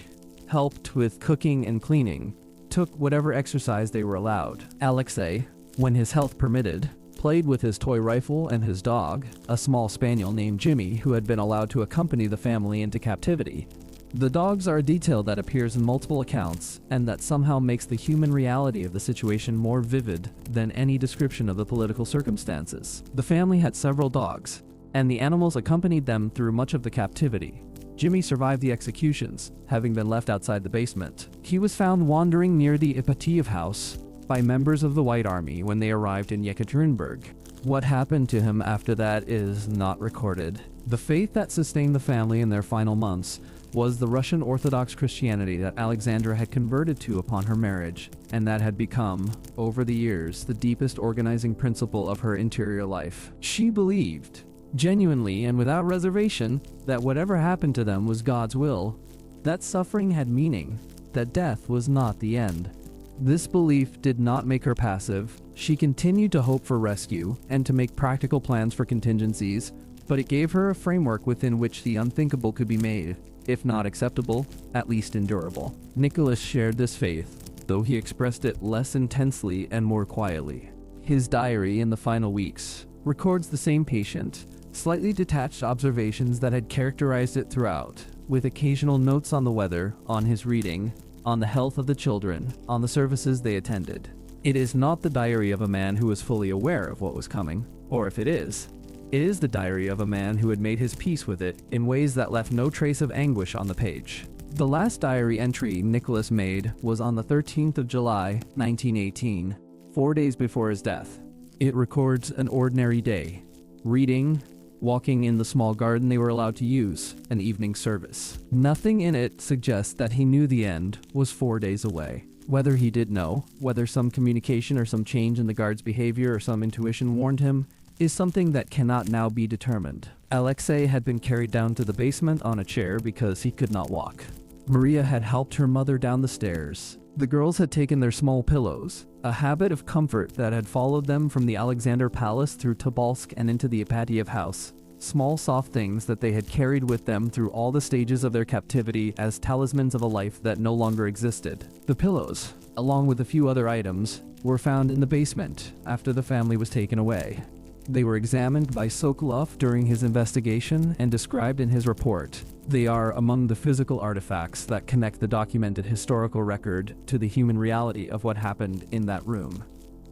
A: helped with cooking and cleaning, took whatever exercise they were allowed. Alexei, when his health permitted, played with his toy rifle and his dog, a small spaniel named Jimmy who had been allowed to accompany the family into captivity. The dogs are a detail that appears in multiple accounts and that somehow makes the human reality of the situation more vivid than any description of the political circumstances. The family had several dogs, and the animals accompanied them through much of the captivity. Jimmy survived the executions, having been left outside the basement. He was found wandering near the Ipatiev house by members of the White Army when they arrived in Yekaterinburg. What happened to him after that is not recorded. The faith that sustained the family in their final months was the Russian Orthodox Christianity that Alexandra had converted to upon her marriage, and that had become, over the years, the deepest organizing principle of her interior life. She believed, genuinely and without reservation, that whatever happened to them was God's will, that suffering had meaning, that death was not the end. This belief did not make her passive. She continued to hope for rescue and to make practical plans for contingencies, but it gave her a framework within which the unthinkable could be made, if not acceptable, at least endurable. Nicholas shared this faith, though he expressed it less intensely and more quietly. His diary in the final weeks records the same patient, slightly detached observations that had characterized it throughout, with occasional notes on the weather, on his reading, on the health of the children, on the services they attended. It is not the diary of a man who was fully aware of what was coming, or if it is the diary of a man who had made his peace with it in ways that left no trace of anguish on the page. The last diary entry Nicholas made was on the 13th of July, 1918, 4 days before his death. It records an ordinary day, reading, walking in the small garden they were allowed to use, an evening service. Nothing in it suggests that he knew the end was 4 days away. Whether he did know, whether some communication or some change in the guard's behavior or some intuition warned him, is something that cannot now be determined. Alexei had been carried down to the basement on a chair because he could not walk. Maria had helped her mother down the stairs. The girls had taken their small pillows, a habit of comfort that had followed them from the Alexander Palace through Tobolsk and into the Ipatiev house. Small soft things that they had carried with them through all the stages of their captivity as talismans of a life that no longer existed. The pillows, along with a few other items, were found in the basement after the family was taken away. They were examined by Sokolov during his investigation and described in his report. They are among the physical artifacts that connect the documented historical record to the human reality of what happened in that room.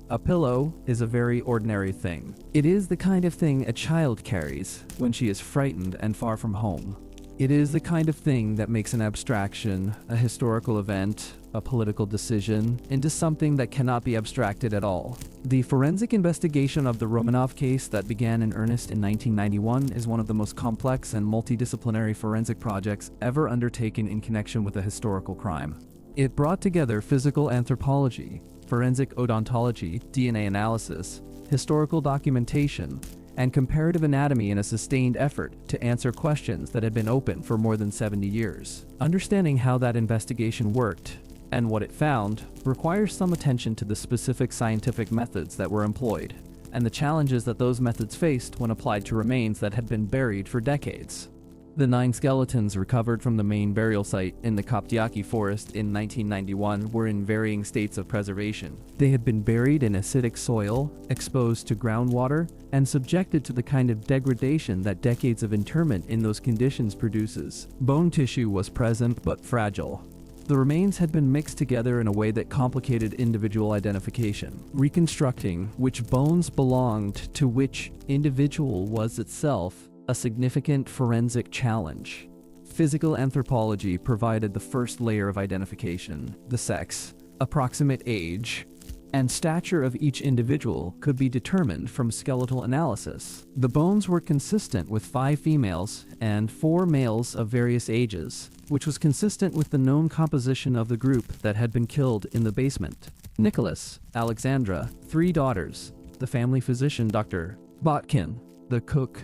A: A pillow is a very ordinary thing. It is the kind of thing a child carries when she is frightened and far from home. It is the kind of thing that makes an abstraction, a historical event, a political decision, into something that cannot be abstracted at all. The forensic investigation of the Romanov case that began in earnest in 1991 is one of the most complex and multidisciplinary forensic projects ever undertaken in connection with a historical crime. It brought together physical anthropology, forensic odontology, DNA analysis, historical documentation, and comparative anatomy in a sustained effort to answer questions that had been open for more than 70 years. Understanding how that investigation worked and what it found requires some attention to the specific scientific methods that were employed and the challenges that those methods faced when applied to remains that had been buried for decades. The 9 skeletons recovered from the main burial site in the Captivity forest in 1991 were in varying states of preservation. They had been buried in acidic soil, exposed to groundwater, and subjected to the kind of degradation that decades of interment in those conditions produces. Bone tissue was present but fragile. The remains had been mixed together in a way that complicated individual identification. Reconstructing which bones belonged to which individual was itself a significant forensic challenge. Physical anthropology provided the first layer of identification. The sex, approximate age, and stature of each individual could be determined from skeletal analysis. The bones were consistent with 5 females and 4 males of various ages, which was consistent with the known composition of the group that had been killed in the basement. Nicholas, Alexandra, 3 daughters, the family physician Dr. Botkin, the cook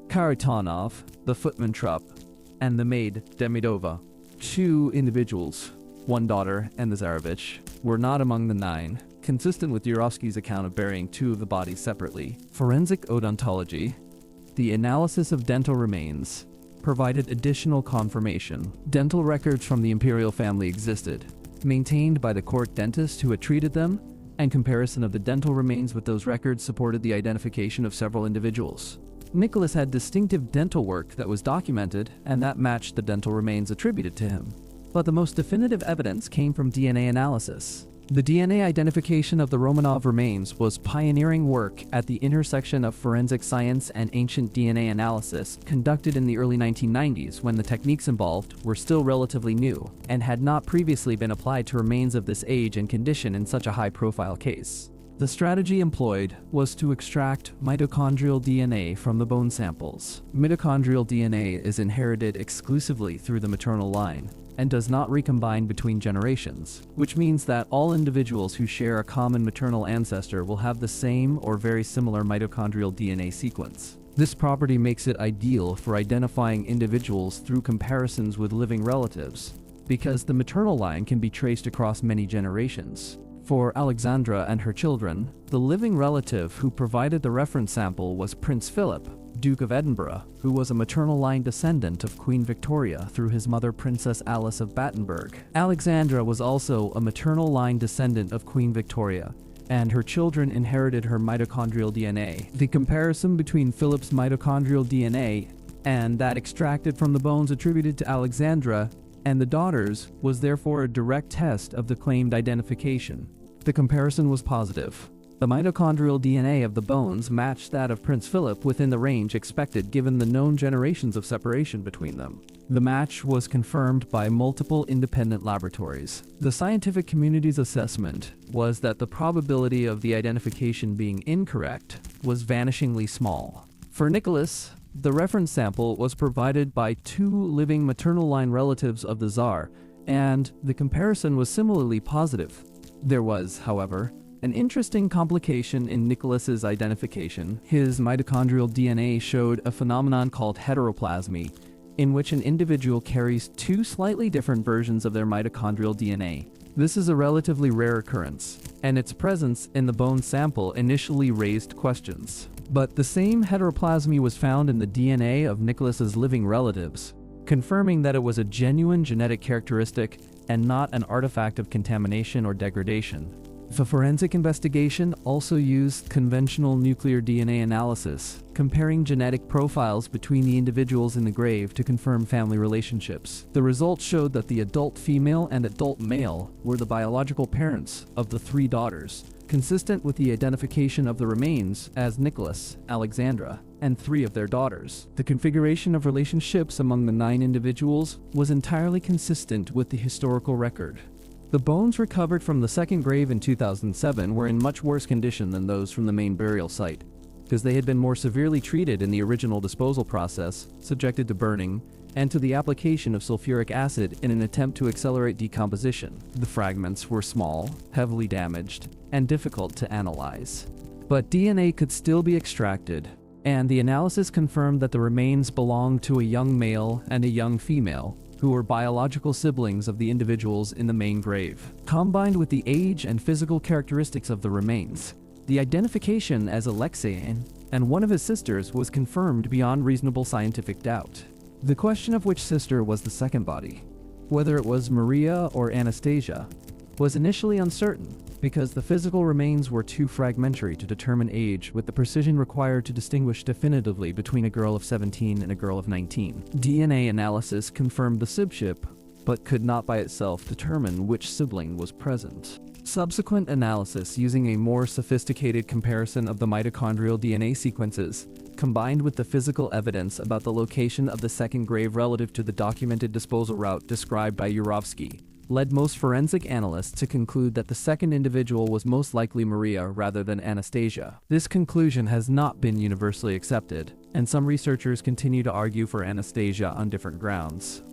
A: Karitanov, the footman Trupp, and the maid Demidova. 2 individuals, 1 daughter and the Tsarevich, were not among the 9, consistent with Yurovsky's account of burying 2 of the bodies separately. Forensic odontology, the analysis of dental remains, provided additional confirmation. Dental records from the imperial family existed, maintained by the court dentist who had treated them, and comparison of the dental remains with those records supported the identification of several individuals. Nicholas had distinctive dental work that was documented, and that matched the dental remains attributed to him. But the most definitive evidence came from DNA analysis. The DNA identification of the Romanov remains was pioneering work at the intersection of forensic science and ancient DNA analysis conducted in the early 1990s when the techniques involved were still relatively new and had not previously been applied to remains of this age and condition in such a high-profile case. The strategy employed was to extract mitochondrial DNA from the bone samples. Mitochondrial DNA is inherited exclusively through the maternal line and does not recombine between generations, which means that all individuals who share a common maternal ancestor will have the same or very similar mitochondrial DNA sequence. This property makes it ideal for identifying individuals through comparisons with living relatives, because the maternal line can be traced across many generations. For Alexandra and her children, the living relative who provided the reference sample was Prince Philip, Duke of Edinburgh, who was a maternal line descendant of Queen Victoria through his mother Princess Alice of Battenberg. Alexandra was also a maternal line descendant of Queen Victoria, and her children inherited her mitochondrial DNA. The comparison between Philip's mitochondrial DNA and that extracted from the bones attributed to Alexandra and the daughters was therefore a direct test of the claimed identification. The comparison was positive. The mitochondrial DNA of the bones matched that of Prince Philip within the range expected given the known generations of separation between them. The match was confirmed by multiple independent laboratories. The scientific community's assessment was that the probability of the identification being incorrect was vanishingly small. For Nicholas, the reference sample was provided by 2 living maternal line relatives of the Tsar, and the comparison was similarly positive. There was, however, an interesting complication in Nicholas's identification. His mitochondrial DNA showed a phenomenon called heteroplasmy, in which an individual carries 2 slightly different versions of their mitochondrial DNA. This is a relatively rare occurrence, and its presence in the bone sample initially raised questions. But the same heteroplasmy was found in the DNA of Nicholas's living relatives, confirming that it was a genuine genetic characteristic and not an artifact of contamination or degradation. The forensic investigation also used conventional nuclear DNA analysis, comparing genetic profiles between the individuals in the grave to confirm family relationships. The results showed that the adult female and adult male were the biological parents of the 3 daughters, consistent with the identification of the remains as Nicholas, Alexandra, and 3 of their daughters. The configuration of relationships among the 9 individuals was entirely consistent with the historical record. The bones recovered from the second grave in 2007 were in much worse condition than those from the main burial site, because they had been more severely treated in the original disposal process, subjected to burning, and to the application of sulfuric acid in an attempt to accelerate decomposition. The fragments were small, heavily damaged, and difficult to analyze. But DNA could still be extracted, and the analysis confirmed that the remains belonged to a young male and a young female, who were biological siblings of the individuals in the main grave. Combined with the age and physical characteristics of the remains, the identification as Alexei and one of his sisters was confirmed beyond reasonable scientific doubt. The question of which sister was the second body, whether it was Maria or Anastasia, was initially uncertain because the physical remains were too fragmentary to determine age with the precision required to distinguish definitively between a girl of 17 and a girl of 19. DNA analysis confirmed the sibship, but could not by itself determine which sibling was present. Subsequent analysis using a more sophisticated comparison of the mitochondrial DNA sequences, combined with the physical evidence about the location of the second grave relative to the documented disposal route described by Yurovsky, led most forensic analysts to conclude that the second individual was most likely Maria rather than Anastasia. This conclusion has not been universally accepted, and some researchers continue to argue for Anastasia on different grounds.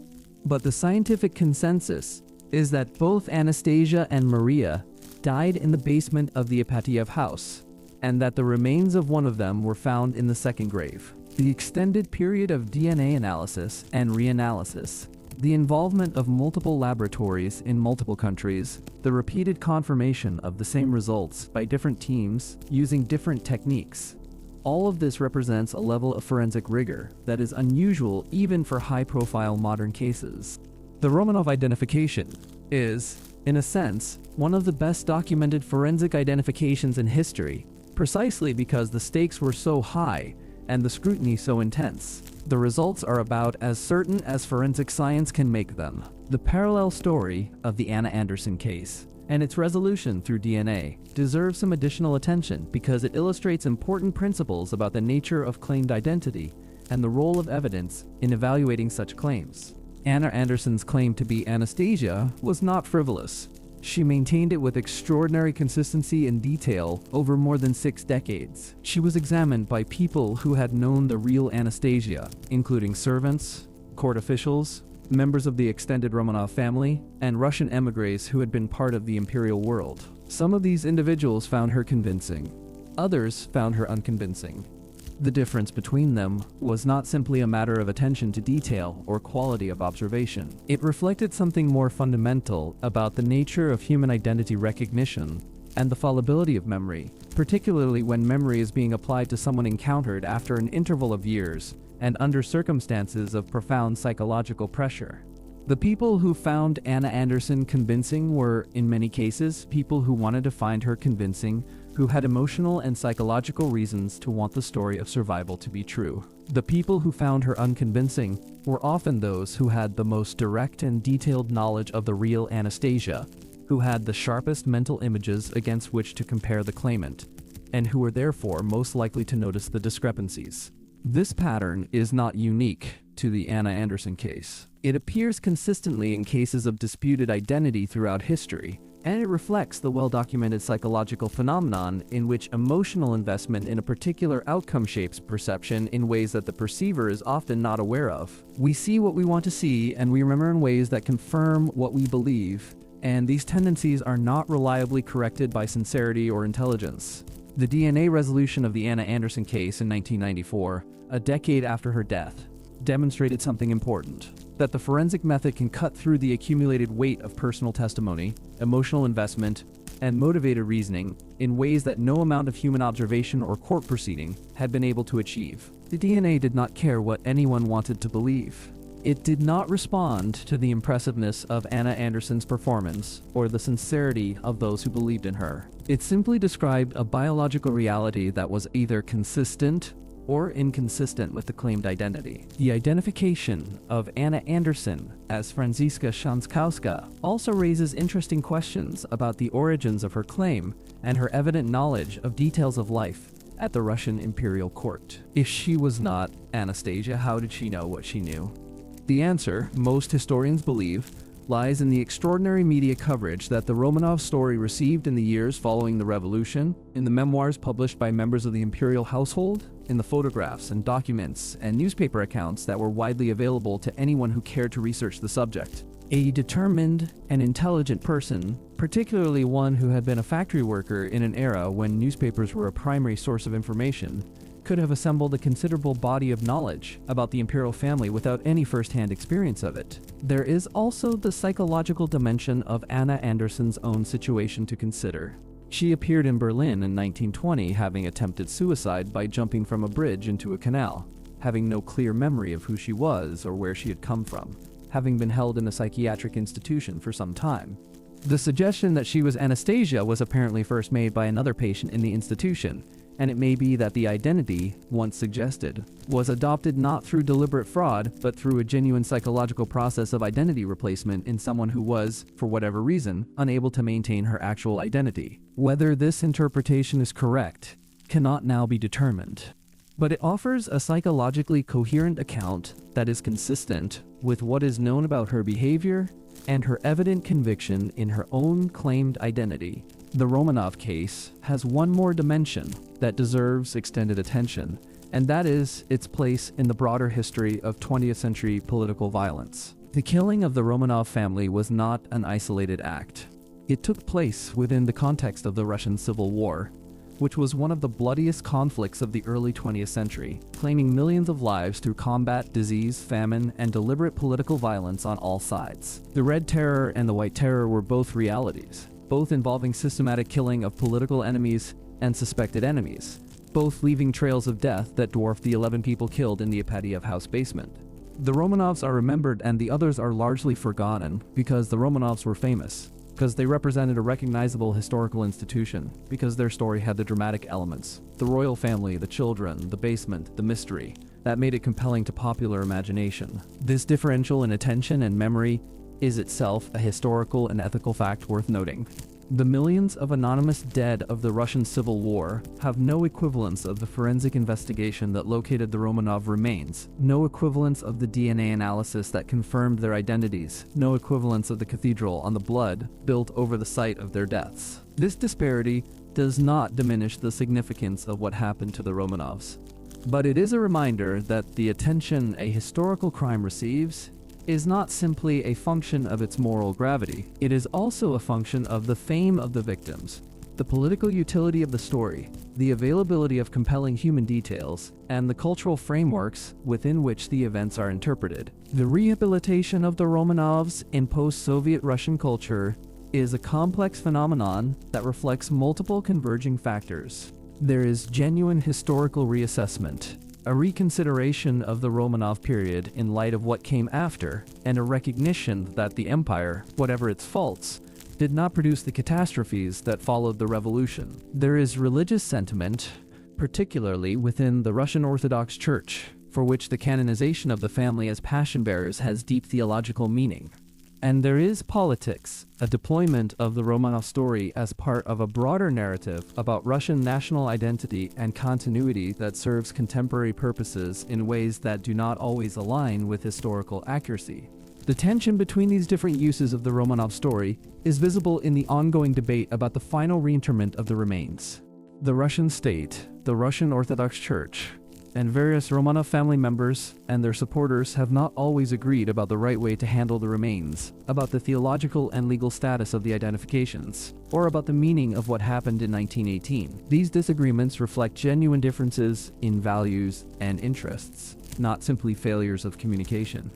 A: But the scientific consensus is that both Anastasia and Maria died in the basement of the Ipatiev house, and that the remains of one of them were found in the second grave. The extended period of DNA analysis and reanalysis, the involvement of multiple laboratories in multiple countries, the repeated confirmation of the same results by different teams using different techniques, all of this represents a level of forensic rigor that is unusual even for high-profile modern cases. The Romanov identification is, in a sense, one of the best documented forensic identifications in history, precisely because the stakes were so high and the scrutiny so intense. The results are about as certain as forensic science can make them. The parallel story of the Anna Anderson case and its resolution through DNA deserves some additional attention because it illustrates important principles about the nature of claimed identity and the role of evidence in evaluating such claims. Anna Anderson's claim to be Anastasia was not frivolous. She maintained it with extraordinary consistency and detail over more than 6 decades. She was examined by people who had known the real Anastasia, including servants, court officials, members of the extended Romanov family, and Russian emigres who had been part of the imperial world. Some of these individuals found her convincing. Others found her unconvincing. The difference between them was not simply a matter of attention to detail or quality of observation. It reflected something more fundamental about the nature of human identity recognition and the fallibility of memory, particularly when memory is being applied to someone encountered after an interval of years and under circumstances of profound psychological pressure. The people who found Anna Anderson convincing were, in many cases, people who wanted to find her convincing, who had emotional and psychological reasons to want the story of survival to be true. The people who found her unconvincing were often those who had the most direct and detailed knowledge of the real Anastasia, who had the sharpest mental images against which to compare the claimant, and who were therefore most likely to notice the discrepancies. This pattern is not unique to the Anna Anderson case. It appears consistently in cases of disputed identity throughout history, and it reflects the well-documented psychological phenomenon in which emotional investment in a particular outcome shapes perception in ways that the perceiver is often not aware of. We see what we want to see, and we remember in ways that confirm what we believe, and these tendencies are not reliably corrected by sincerity or intelligence. The DNA resolution of the Anna Anderson case in 1994, a decade after her death, demonstrated something important: that the forensic method can cut through the accumulated weight of personal testimony, emotional investment, and motivated reasoning in ways that no amount of human observation or court proceeding had been able to achieve. The DNA did not care what anyone wanted to believe. It did not respond to the impressiveness of Anna Anderson's performance or the sincerity of those who believed in her. It simply described a biological reality that was either consistent or inconsistent with the claimed identity. The identification of Anna Anderson as Franziska Shanskowska also raises interesting questions about the origins of her claim and her evident knowledge of details of life at the Russian imperial court. If she was not Anastasia, how did she know what she knew? The answer, most historians believe, lies in the extraordinary media coverage that the Romanov story received in the years following the revolution, in the memoirs published by members of the imperial household, in the photographs and documents and newspaper accounts that were widely available to anyone who cared to research the subject. A determined and intelligent person, particularly one who had been a factory worker in an era when newspapers were a primary source of information, could have assembled a considerable body of knowledge about the imperial family without any first-hand experience of it. There is also the psychological dimension of Anna Anderson's own situation to consider. She appeared in Berlin in 1920 having attempted suicide by jumping from a bridge into a canal, having no clear memory of who she was or where she had come from, having been held in a psychiatric institution for some time. The suggestion that she was Anastasia was apparently first made by another patient in the institution, and it may be that the identity, once suggested, was adopted not through deliberate fraud, but through a genuine psychological process of identity replacement in someone who was, for whatever reason, unable to maintain her actual identity. Whether this interpretation is correct cannot now be determined, but it offers a psychologically coherent account that is consistent with what is known about her behavior and her evident conviction in her own claimed identity. The Romanov case has one more dimension that deserves extended attention, and that is its place in the broader history of 20th century political violence. The killing of the Romanov family was not an isolated act. It took place within the context of the Russian Civil War, which was one of the bloodiest conflicts of the early 20th century, claiming millions of lives through combat, disease, famine, and deliberate political violence on all sides. The Red Terror and the White Terror were both realities, both involving systematic killing of political enemies and suspected enemies, both leaving trails of death that dwarfed the 11 people killed in the Apatiev house basement. The Romanovs are remembered and the others are largely forgotten because the Romanovs were famous, because they represented a recognizable historical institution, because their story had the dramatic elements, the royal family, the children, the basement, the mystery, that made it compelling to popular imagination. This differential in attention and memory is itself a historical and ethical fact worth noting. The millions of anonymous dead of the Russian Civil War have no equivalence of the forensic investigation that located the Romanov remains, no equivalence of the DNA analysis that confirmed their identities, no equivalence of the cathedral on the blood built over the site of their deaths. This disparity does not diminish the significance of what happened to the Romanovs, but it is a reminder that the attention a historical crime receives is not simply a function of its moral gravity. It is also a function of the fame of the victims, the political utility of the story, the availability of compelling human details, and the cultural frameworks within which the events are interpreted. The rehabilitation of the Romanovs in post-Soviet Russian culture is a complex phenomenon that reflects multiple converging factors. There is genuine historical reassessment, a reconsideration of the Romanov period in light of what came after, and a recognition that the empire, whatever its faults, did not produce the catastrophes that followed the revolution. There is religious sentiment, particularly within the Russian Orthodox Church, for which the canonization of the family as passion bearers has deep theological meaning. And there is politics, a deployment of the Romanov story as part of a broader narrative about Russian national identity and continuity that serves contemporary purposes in ways that do not always align with historical accuracy. The tension between these different uses of the Romanov story is visible in the ongoing debate about the final reinterment of the remains. The Russian state, the Russian Orthodox Church, and various Romanov family members and their supporters have not always agreed about the right way to handle the remains, about the theological and legal status of the identifications, or about the meaning of what happened in 1918. These disagreements reflect genuine differences in values and interests, not simply failures of communication.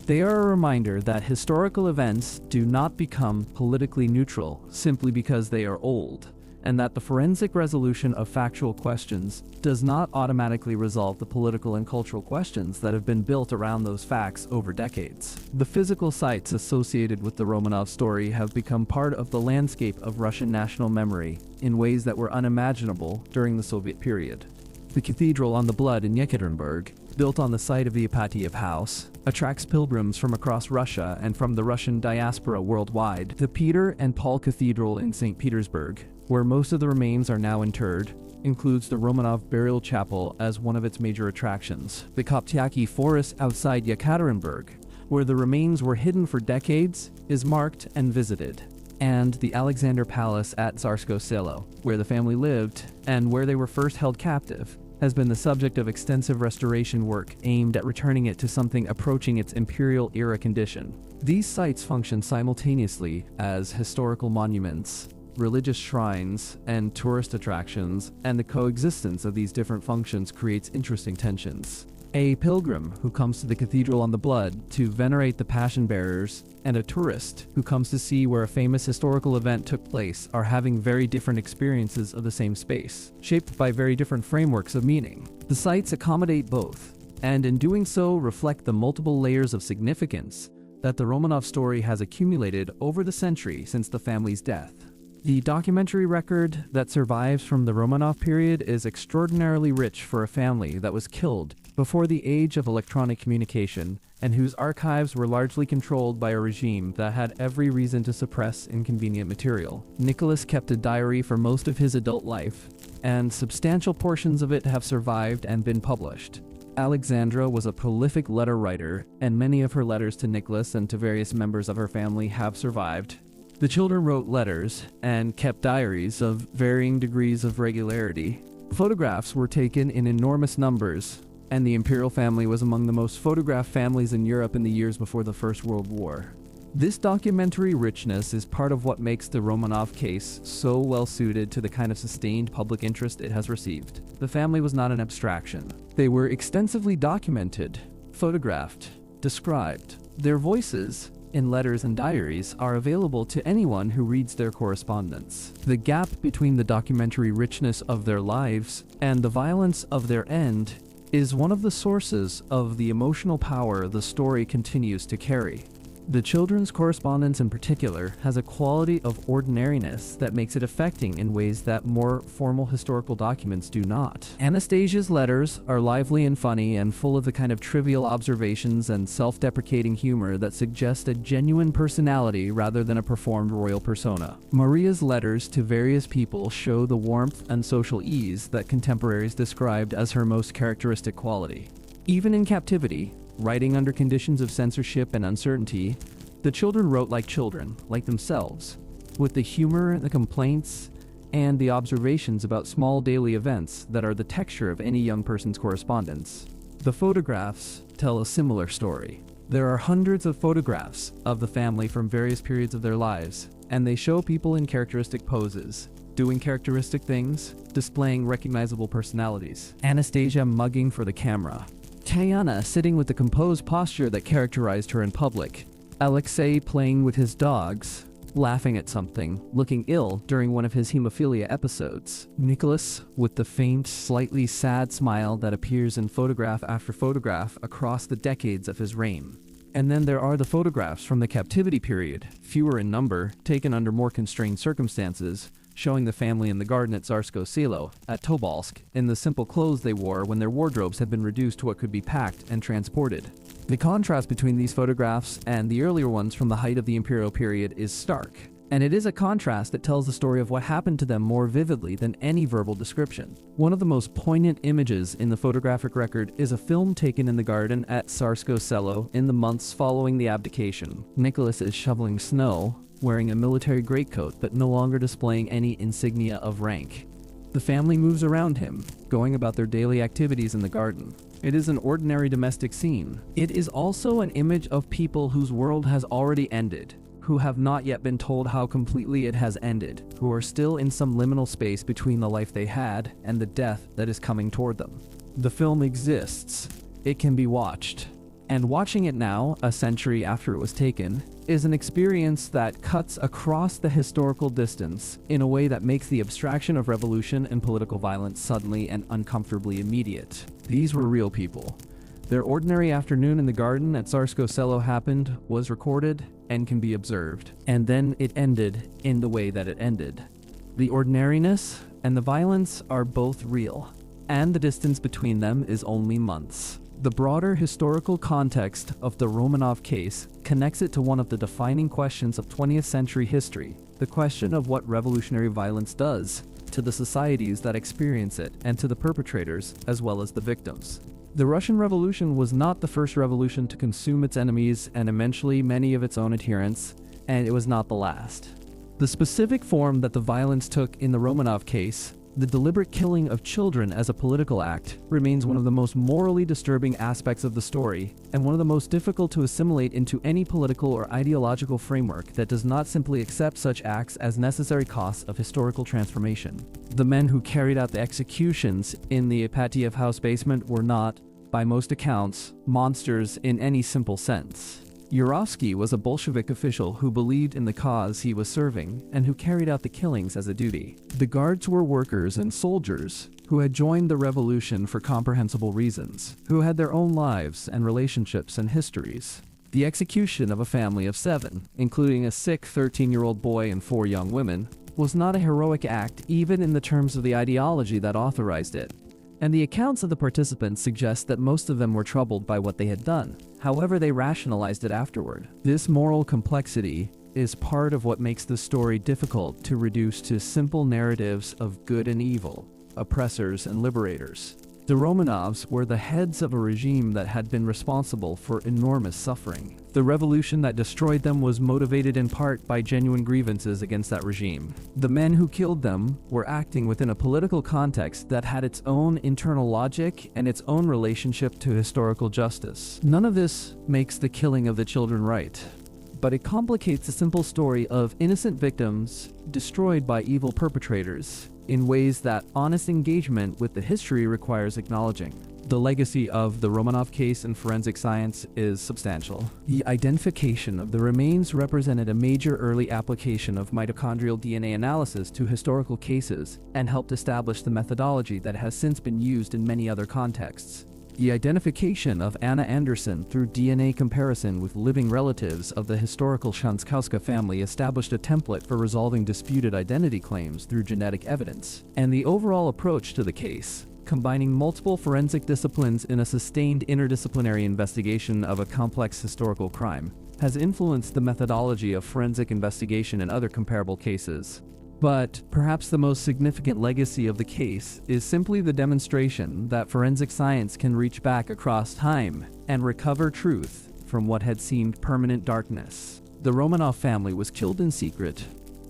A: They are a reminder that historical events do not become politically neutral simply because they are old, and that the forensic resolution of factual questions does not automatically resolve the political and cultural questions that have been built around those facts over decades. The physical sites associated with the Romanov story have become part of the landscape of Russian national memory in ways that were unimaginable during the Soviet period. The cathedral on the blood in Yekaterinburg, built on the site of the Apatiev house, attracts pilgrims from across Russia and from the Russian diaspora worldwide. The Peter and Paul Cathedral in St. Petersburg, where most of the remains are now interred, includes the Romanov burial chapel as one of its major attractions. The Captivity forest outside Yekaterinburg, where the remains were hidden for decades, is marked and visited. And the Alexandra Palace at Tsarskoye Selo, where the family lived and where they were first held captive, has been the subject of extensive restoration work aimed at returning it to something approaching its imperial era condition. These sites function simultaneously as historical monuments, religious shrines, and tourist attractions, and the coexistence of these different functions creates interesting tensions. A pilgrim who comes to the cathedral on the blood to venerate the passion bearers, and a tourist who comes to see where a famous historical event took place are having very different experiences of the same space, shaped by very different frameworks of meaning. The sites accommodate both, and in doing so reflect the multiple layers of significance that the Romanov story has accumulated over the century since the family's death. The documentary record that survives from the Romanov period is extraordinarily rich for a family that was killed before the age of electronic communication and whose archives were largely controlled by a regime that had every reason to suppress inconvenient material. Nicholas kept a diary for most of his adult life, and substantial portions of it have survived and been published. Alexandra was a prolific letter writer, and many of her letters to Nicholas and to various members of her family have survived. The children wrote letters and kept diaries of varying degrees of regularity. Photographs were taken in enormous numbers, and the imperial family was among the most photographed families in Europe in the years before the First World War. This documentary richness is part of what makes the Romanov case so well suited to the kind of sustained public interest it has received. The family was not an abstraction. They were extensively documented, photographed, described. Their voices, in letters and diaries, are available to anyone who reads their correspondence. The gap between the documentary richness of their lives and the violence of their end is one of the sources of the emotional power the story continues to carry. The children's correspondence in particular has a quality of ordinariness that makes it affecting in ways that more formal historical documents do not. Anastasia's letters are lively and funny and full of the kind of trivial observations and self-deprecating humor that suggest a genuine personality rather than a performed royal persona. Maria's letters to various people show the warmth and social ease that contemporaries described as her most characteristic quality. Even in captivity, writing under conditions of censorship and uncertainty, the children wrote like children, like themselves, with the humor, the complaints, and the observations about small daily events that are the texture of any young person's correspondence. The photographs tell a similar story. There are hundreds of photographs of the family from various periods of their lives, and they show people in characteristic poses, doing characteristic things, displaying recognizable personalities. Anastasia mugging for the camera. Tayana sitting with the composed posture that characterized her in public. Alexei playing with his dogs, laughing at something, looking ill during one of his hemophilia episodes. Nicholas with the faint, slightly sad smile that appears in photograph after photograph across the decades of his reign. And then there are the photographs from the captivity period, fewer in number, taken under more constrained circumstances, showing the family in the garden at Tsarskoye Selo, at Tobolsk, in the simple clothes they wore when their wardrobes had been reduced to what could be packed and transported. The contrast between these photographs and the earlier ones from the height of the imperial period is stark, and it is a contrast that tells the story of what happened to them more vividly than any verbal description. One of the most poignant images in the photographic record is a film taken in the garden at Tsarskoye Selo in the months following the abdication. Nicholas is shoveling snow, wearing a military greatcoat but no longer displaying any insignia of rank. The family moves around him, going about their daily activities in the garden. It is an ordinary domestic scene. It is also an image of people whose world has already ended, who have not yet been told how completely it has ended, who are still in some liminal space between the life they had and the death that is coming toward them. The film exists. It can be watched. And watching it now, a century after it was taken, is an experience that cuts across the historical distance in a way that makes the abstraction of revolution and political violence suddenly and uncomfortably immediate. These were real people. Their ordinary afternoon in the garden at Tsarskoye Selo happened, was recorded, and can be observed. And then it ended in the way that it ended. The ordinariness and the violence are both real, and the distance between them is only months. The broader historical context of the Romanov case connects it to one of the defining questions of 20th century history, the question of what revolutionary violence does to the societies that experience it and to the perpetrators as well as the victims. The Russian Revolution was not the first revolution to consume its enemies and eventually many of its own adherents, and it was not the last. The specific form that the violence took in the Romanov case The deliberate killing of children as a political act remains one of the most morally disturbing aspects of the story, and one of the most difficult to assimilate into any political or ideological framework that does not simply accept such acts as necessary costs of historical transformation. The men who carried out the executions in the Ipatiev house basement were not, by most accounts, monsters in any simple sense. Yurovsky was a Bolshevik official who believed in the cause he was serving and who carried out the killings as a duty. The guards were workers and soldiers who had joined the revolution for comprehensible reasons, who had their own lives and relationships and histories. The execution of a family of 7, including a sick 13-year-old boy and 4 young women, was not a heroic act even in the terms of the ideology that authorized it. And the accounts of the participants suggest that most of them were troubled by what they had done. However, they rationalized it afterward. This moral complexity is part of what makes the story difficult to reduce to simple narratives of good and evil, oppressors and liberators. The Romanovs were the heads of a regime that had been responsible for enormous suffering. The revolution that destroyed them was motivated in part by genuine grievances against that regime. The men who killed them were acting within a political context that had its own internal logic and its own relationship to historical justice. None of this makes the killing of the children right, but it complicates the simple story of innocent victims destroyed by evil perpetrators in ways that honest engagement with the history requires acknowledging. The legacy of the Romanov case in forensic science is substantial. The identification of the remains represented a major early application of mitochondrial DNA analysis to historical cases and helped establish the methodology that has since been used in many other contexts. The identification of Anna Anderson through DNA comparison with living relatives of the historical Shanskowska family established a template for resolving disputed identity claims through genetic evidence. And the overall approach to the case, combining multiple forensic disciplines in a sustained interdisciplinary investigation of a complex historical crime, has influenced the methodology of forensic investigation in other comparable cases. But perhaps the most significant legacy of the case is simply the demonstration that forensic science can reach back across time and recover truth from what had seemed permanent darkness. The Romanov family was killed in secret,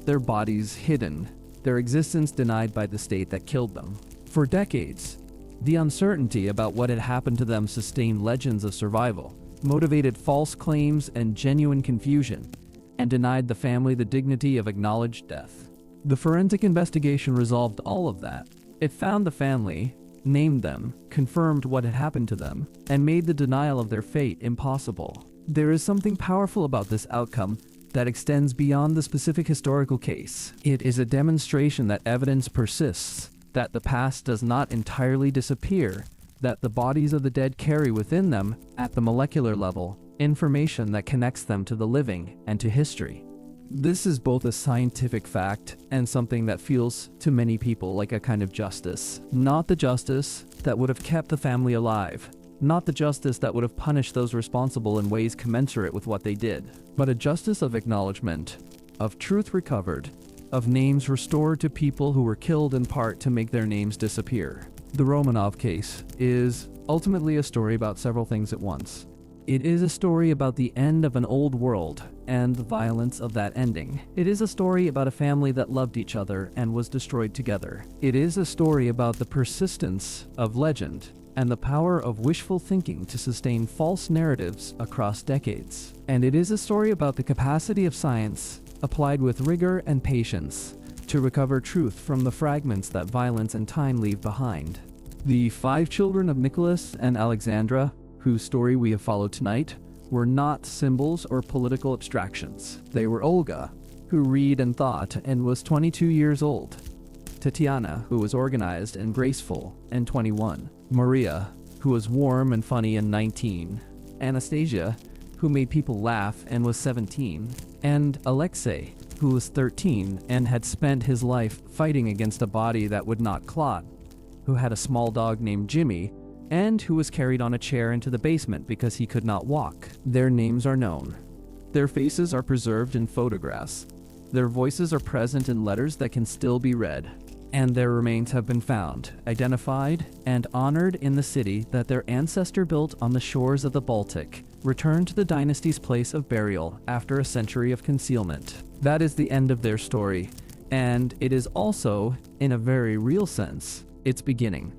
A: their bodies hidden, their existence denied by the state that killed them. For decades, the uncertainty about what had happened to them sustained legends of survival, motivated false claims and genuine confusion, and denied the family the dignity of acknowledged death. The forensic investigation resolved all of that. It found the family, named them, confirmed what had happened to them, and made the denial of their fate impossible. There is something powerful about this outcome that extends beyond the specific historical case. It is a demonstration that evidence persists, that the past does not entirely disappear, that the bodies of the dead carry within them, at the molecular level, information that connects them to the living and to history. This is both a scientific fact and something that feels to many people like a kind of justice. Not the justice that would have kept the family alive, not the justice that would have punished those responsible in ways commensurate with what they did, but a justice of acknowledgement, of truth recovered, of names restored to people who were killed in part to make their names disappear. The Romanov case is ultimately a story about several things at once. It is a story about the end of an old world and the violence of that ending. It is a story about a family that loved each other and was destroyed together. It is a story about the persistence of legend and the power of wishful thinking to sustain false narratives across decades. And it is a story about the capacity of science, applied with rigor and patience, to recover truth from the fragments that violence and time leave behind. The 5 children of Nicholas and Alexandra, whose story we have followed tonight, were not symbols or political abstractions. They were Olga, who read and thought and was 22 years old; Tatiana, who was organized and graceful and 21; Maria, who was warm and funny and 19; Anastasia, who made people laugh and was 17; and Alexei, who was 13 and had spent his life fighting against a body that would not clot, who had a small dog named Jimmy, and who was carried on a chair into the basement because he could not walk. Their names are known. Their faces are preserved in photographs. Their voices are present in letters that can still be read. And their remains have been found, identified, and honored in the city that their ancestor built on the shores of the Baltic, returned to the dynasty's place of burial after a century of concealment. That is the end of their story. And it is also, in a very real sense, its beginning.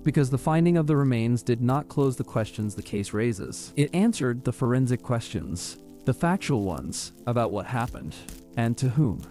A: Because the finding of the remains did not close the questions the case raises. It answered the forensic questions, the factual ones, about what happened, and to whom.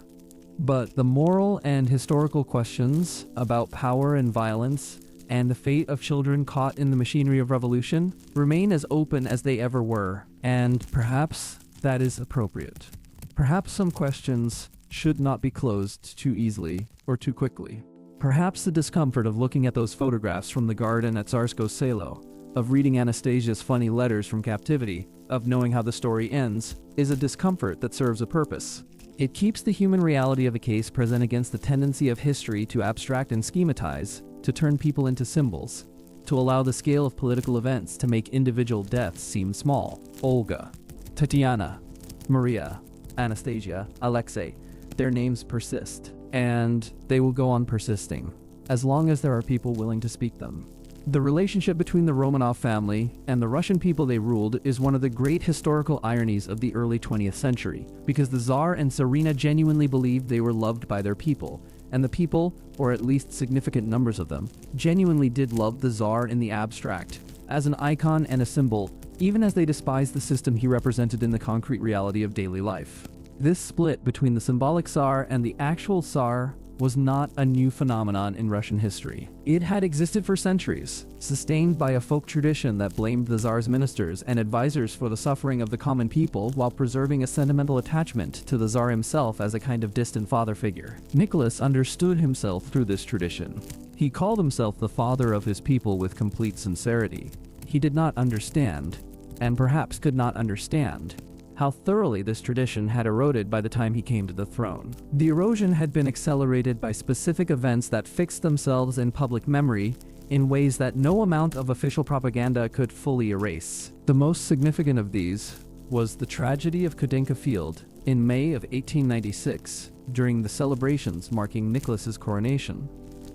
A: But the moral and historical questions about power and violence, and the fate of children caught in the machinery of revolution, remain as open as they ever were, and perhaps that is appropriate. Perhaps some questions should not be closed too easily or too quickly. Perhaps the discomfort of looking at those photographs from the garden at Tsarskoye Selo, of reading Anastasia's funny letters from captivity, of knowing how the story ends, is a discomfort that serves a purpose. It keeps the human reality of a case present against the tendency of history to abstract and schematize, to turn people into symbols, to allow the scale of political events to make individual deaths seem small. Olga, Tatiana, Maria, Anastasia, Alexei, their names persist, and they will go on persisting, as long as there are people willing to speak them. The relationship between the Romanov family and the Russian people they ruled is one of the great historical ironies of the early 20th century, because the Tsar and Tsarina genuinely believed they were loved by their people, and the people, or at least significant numbers of them, genuinely did love the Tsar in the abstract, as an icon and a symbol, even as they despised the system he represented in the concrete reality of daily life. This split between the symbolic Tsar and the actual Tsar was not a new phenomenon in Russian history. It had existed for centuries, sustained by a folk tradition that blamed the Tsar's ministers and advisors for the suffering of the common people while preserving a sentimental attachment to the Tsar himself as a kind of distant father figure. Nicholas understood himself through this tradition. He called himself the father of his people with complete sincerity. He did not understand, and perhaps could not understand, how thoroughly this tradition had eroded by the time he came to the throne. The erosion had been accelerated by specific events that fixed themselves in public memory in ways that no amount of official propaganda could fully erase. The most significant of these was the tragedy of Kudynka Field in May of 1896, during the celebrations marking Nicholas's coronation.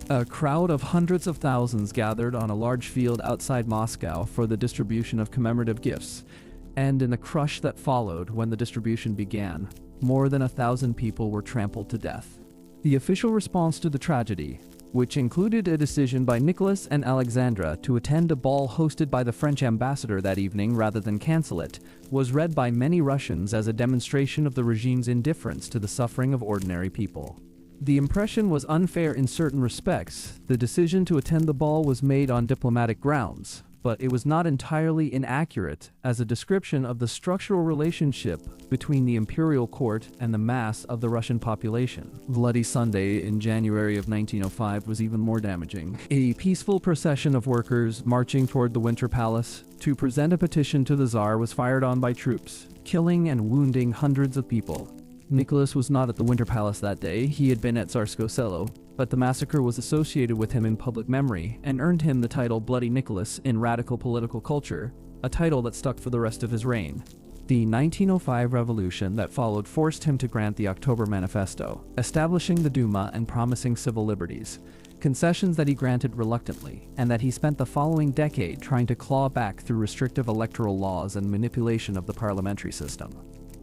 A: A crowd of hundreds of thousands gathered on a large field outside Moscow for the distribution of commemorative gifts, and in the crush that followed when the distribution began, more than 1,000 people were trampled to death. The official response to the tragedy, which included a decision by Nicholas and Alexandra to attend a ball hosted by the French ambassador that evening rather than cancel it, was read by many Russians as a demonstration of the regime's indifference to the suffering of ordinary people. The impression was unfair in certain respects. The decision to attend the ball was made on diplomatic grounds, but it was not entirely inaccurate as a description of the structural relationship between the imperial court and the mass of the Russian population. Bloody Sunday in January of 1905 was even more damaging. A peaceful procession of workers marching toward the Winter Palace to present a petition to the Tsar was fired on by troops, killing and wounding hundreds of people. Nicholas was not at the Winter Palace that day. He had been at Tsarskoye Selo, but the massacre was associated with him in public memory and earned him the title Bloody Nicholas in radical political culture, a title that stuck for the rest of his reign. The 1905 revolution that followed forced him to grant the October Manifesto, establishing the Duma and promising civil liberties, concessions that he granted reluctantly, and that he spent the following decade trying to claw back through restrictive electoral laws and manipulation of the parliamentary system.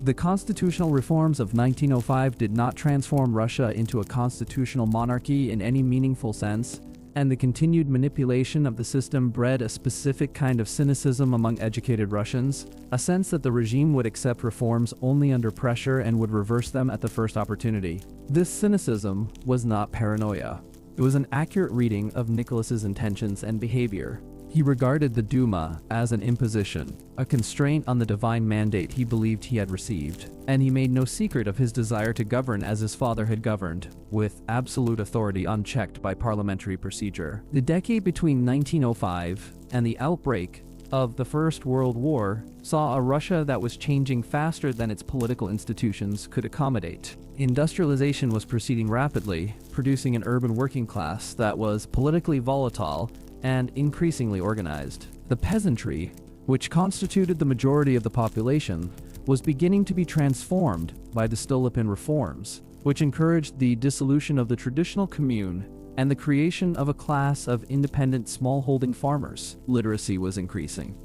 A: The constitutional reforms of 1905 did not transform Russia into a constitutional monarchy in any meaningful sense, and the continued manipulation of the system bred a specific kind of cynicism among educated Russians, a sense that the regime would accept reforms only under pressure and would reverse them at the first opportunity. This cynicism was not paranoia. It was an accurate reading of Nicholas's intentions and behavior. He regarded the Duma as an imposition, a constraint on the divine mandate he believed he had received, and he made no secret of his desire to govern as his father had governed, with absolute authority unchecked by parliamentary procedure. The decade between 1905 and the outbreak of the First World War saw a Russia that was changing faster than its political institutions could accommodate. Industrialization was proceeding rapidly, producing an urban working class that was politically volatile and increasingly organized. The peasantry, which constituted the majority of the population, was beginning to be transformed by the Stolypin reforms, which encouraged the dissolution of the traditional commune and the creation of a class of independent smallholding farmers. Literacy was increasing.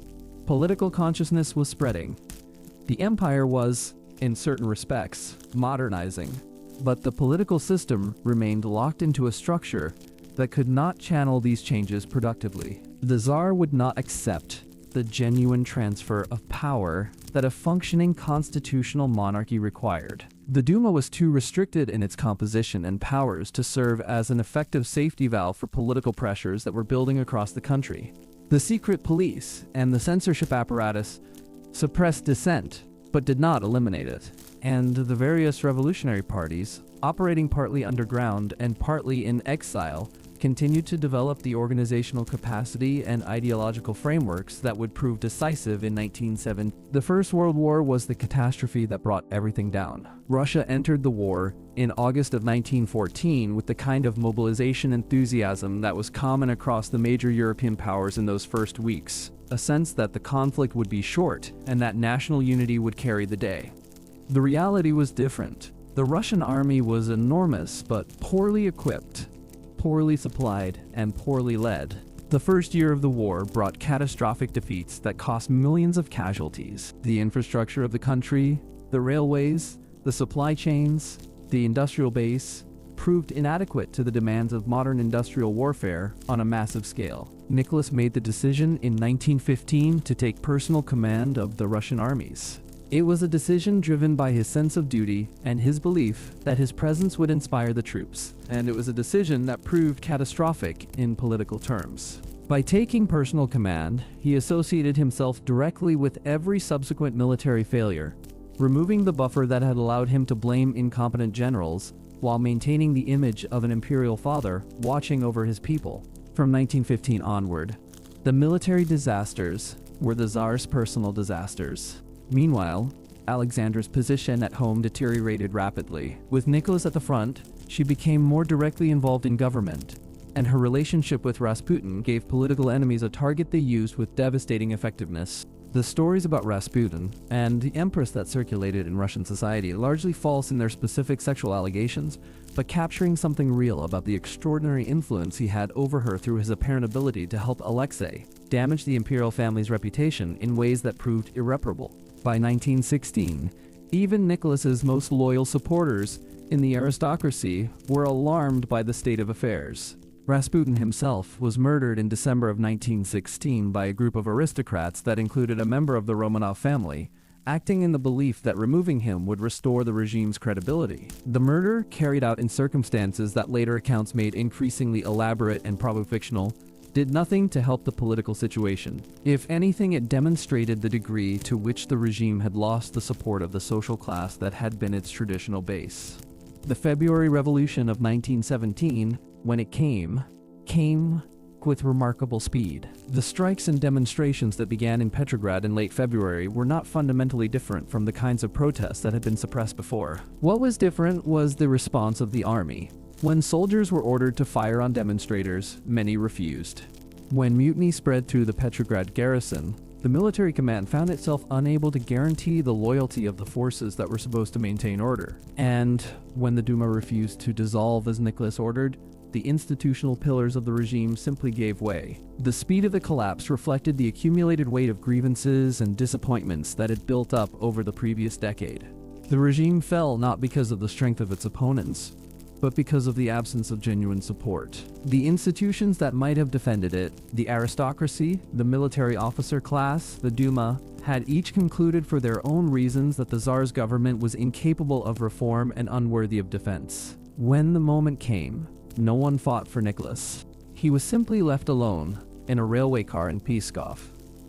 A: Political consciousness was spreading. The empire was, in certain respects, modernizing. But the political system remained locked into a structure that could not channel these changes productively. The Tsar would not accept the genuine transfer of power that a functioning constitutional monarchy required. The Duma was too restricted in its composition and powers to serve as an effective safety valve for political pressures that were building across the country. The secret police and the censorship apparatus suppressed dissent, but did not eliminate it. And the various revolutionary parties, operating partly underground and partly in exile, continued to develop the organizational capacity and ideological frameworks that would prove decisive in 1970. The First World War was the catastrophe that brought everything down. Russia entered the war in August of 1914 with the kind of mobilization enthusiasm that was common across the major European powers in those first weeks, a sense that the conflict would be short and that national unity would carry the day. The reality was different. The Russian army was enormous but poorly equipped, poorly supplied, and poorly led. The first year of the war brought catastrophic defeats that cost millions of casualties. The infrastructure of the country, the railways, the supply chains, the industrial base, proved inadequate to the demands of modern industrial warfare on a massive scale. Nicholas made the decision in 1915 to take personal command of the Russian armies. It was a decision driven by his sense of duty and his belief that his presence would inspire the troops, and it was a decision that proved catastrophic in political terms. By taking personal command, he associated himself directly with every subsequent military failure, removing the buffer that had allowed him to blame incompetent generals while maintaining the image of an imperial father watching over his people. From 1915 onward, the military disasters were the Tsar's personal disasters. Meanwhile, Alexandra's position at home deteriorated rapidly. With Nicholas at the front, she became more directly involved in government, and her relationship with Rasputin gave political enemies a target they used with devastating effectiveness. The stories about Rasputin and the Empress that circulated in Russian society, largely false in their specific sexual allegations, but capturing something real about the extraordinary influence he had over her through his apparent ability to help Alexei damage the imperial family's reputation in ways that proved irreparable. By 1916, even Nicholas's most loyal supporters in the aristocracy were alarmed by the state of affairs. Rasputin himself was murdered in December of 1916 by a group of aristocrats that included a member of the Romanov family, acting in the belief that removing him would restore the regime's credibility. The murder, carried out in circumstances that later accounts made increasingly elaborate and probably fictional, did nothing to help the political situation. If anything, it demonstrated the degree to which the regime had lost the support of the social class that had been its traditional base. The February Revolution of 1917, when it came with remarkable speed. The strikes and demonstrations that began in Petrograd in late February were not fundamentally different from the kinds of protests that had been suppressed before. What was different was the response of the army. When soldiers were ordered to fire on demonstrators, many refused. When mutiny spread through the Petrograd garrison, the military command found itself unable to guarantee the loyalty of the forces that were supposed to maintain order. And when the Duma refused to dissolve as Nicholas ordered, the institutional pillars of the regime simply gave way. The speed of the collapse reflected the accumulated weight of grievances and disappointments that had built up over the previous decade. The regime fell not because of the strength of its opponents, but because of the absence of genuine support. The institutions that might have defended it, the aristocracy, the military officer class, the Duma, had each concluded for their own reasons that the Tsar's government was incapable of reform and unworthy of defense. When the moment came, no one fought for Nicholas. He was simply left alone in a railway car in Pskov,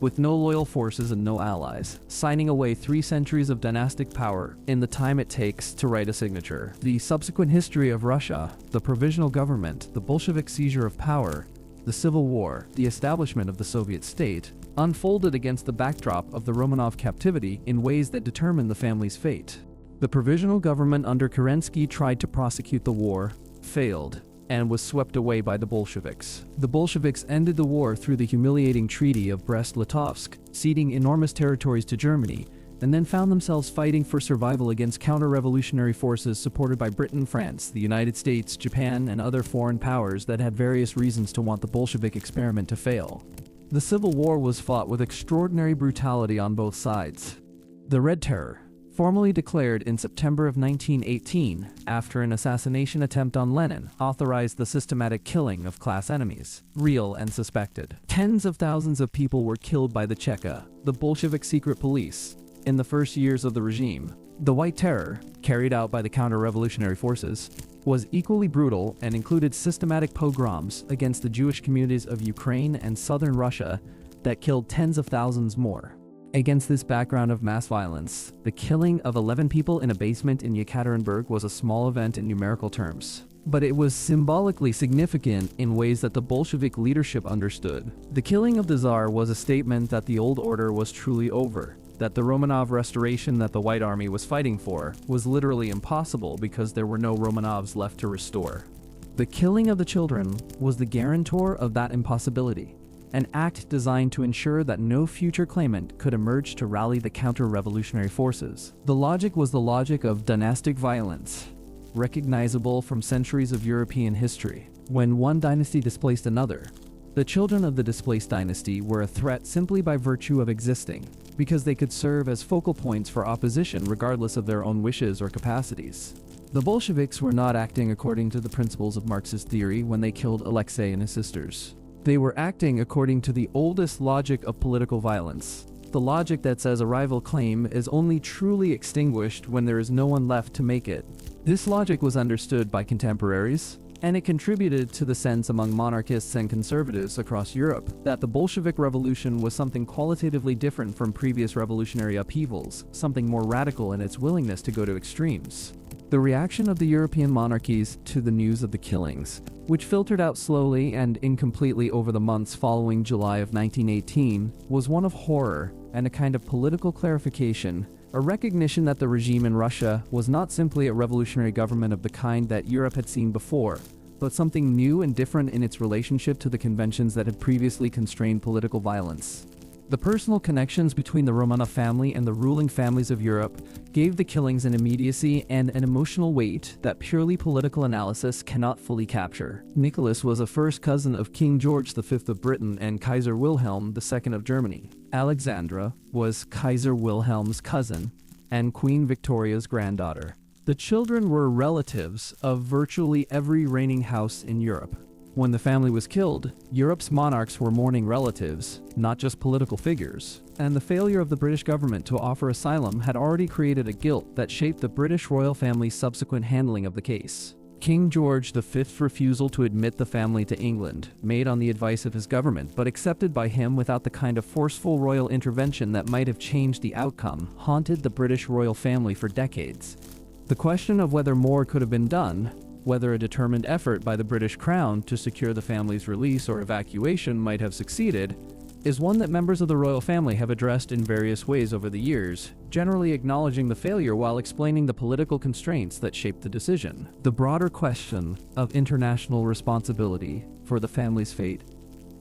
A: with no loyal forces and no allies, signing away 3 centuries of dynastic power in the time it takes to write a signature. The subsequent history of Russia, the provisional government, the Bolshevik seizure of power, the Civil War, the establishment of the Soviet state, unfolded against the backdrop of the Romanov captivity in ways that determined the family's fate. The provisional government under Kerensky tried to prosecute the war, failed, and was swept away by the Bolsheviks. The Bolsheviks ended the war through the humiliating Treaty of Brest-Litovsk, ceding enormous territories to Germany, and then found themselves fighting for survival against counter-revolutionary forces supported by Britain, France, the United States, Japan, and other foreign powers that had various reasons to want the Bolshevik experiment to fail. The Civil War was fought with extraordinary brutality on both sides. The Red Terror, formally declared in September of 1918 after an assassination attempt on Lenin, authorized the systematic killing of class enemies, real and suspected. Tens of thousands of people were killed by the Cheka, the Bolshevik secret police, in the first years of the regime. The White Terror, carried out by the counter-revolutionary forces, was equally brutal and included systematic pogroms against the Jewish communities of Ukraine and southern Russia that killed tens of thousands more. Against this background of mass violence, the killing of 11 people in a basement in Yekaterinburg was a small event in numerical terms. But it was symbolically significant in ways that the Bolshevik leadership understood. The killing of the Tsar was a statement that the old order was truly over, that the Romanov restoration that the White Army was fighting for was literally impossible because there were no Romanovs left to restore. The killing of the children was the guarantor of that impossibility, an act designed to ensure that no future claimant could emerge to rally the counter-revolutionary forces. The logic was the logic of dynastic violence, recognizable from centuries of European history. When one dynasty displaced another, the children of the displaced dynasty were a threat simply by virtue of existing, because they could serve as focal points for opposition regardless of their own wishes or capacities. The Bolsheviks were not acting according to the principles of Marxist theory when they killed Alexei and his sisters. They were acting according to the oldest logic of political violence, the logic that says a rival claim is only truly extinguished when there is no one left to make it. This logic was understood by contemporaries, and it contributed to the sense among monarchists and conservatives across Europe that the Bolshevik Revolution was something qualitatively different from previous revolutionary upheavals, something more radical in its willingness to go to extremes. The reaction of the European monarchies to the news of the killings, which filtered out slowly and incompletely over the months following July of 1918, was one of horror and a kind of political clarification, a recognition that the regime in Russia was not simply a revolutionary government of the kind that Europe had seen before, but something new and different in its relationship to the conventions that had previously constrained political violence. The personal connections between the Romanov family and the ruling families of Europe gave the killings an immediacy and an emotional weight that purely political analysis cannot fully capture. Nicholas was a first cousin of King George V of Britain and Kaiser Wilhelm II of Germany. Alexandra was Kaiser Wilhelm's cousin and Queen Victoria's granddaughter. The children were relatives of virtually every reigning house in Europe. When the family was killed, Europe's monarchs were mourning relatives, not just political figures, and the failure of the British government to offer asylum had already created a guilt that shaped the British royal family's subsequent handling of the case. King George V's refusal to admit the family to England, made on the advice of his government but accepted by him without the kind of forceful royal intervention that might have changed the outcome, haunted the British royal family for decades. The question of whether more could have been done, whether a determined effort by the British Crown to secure the family's release or evacuation might have succeeded, is one that members of the royal family have addressed in various ways over the years, generally acknowledging the failure while explaining the political constraints that shaped the decision. The broader question of international responsibility for the family's fate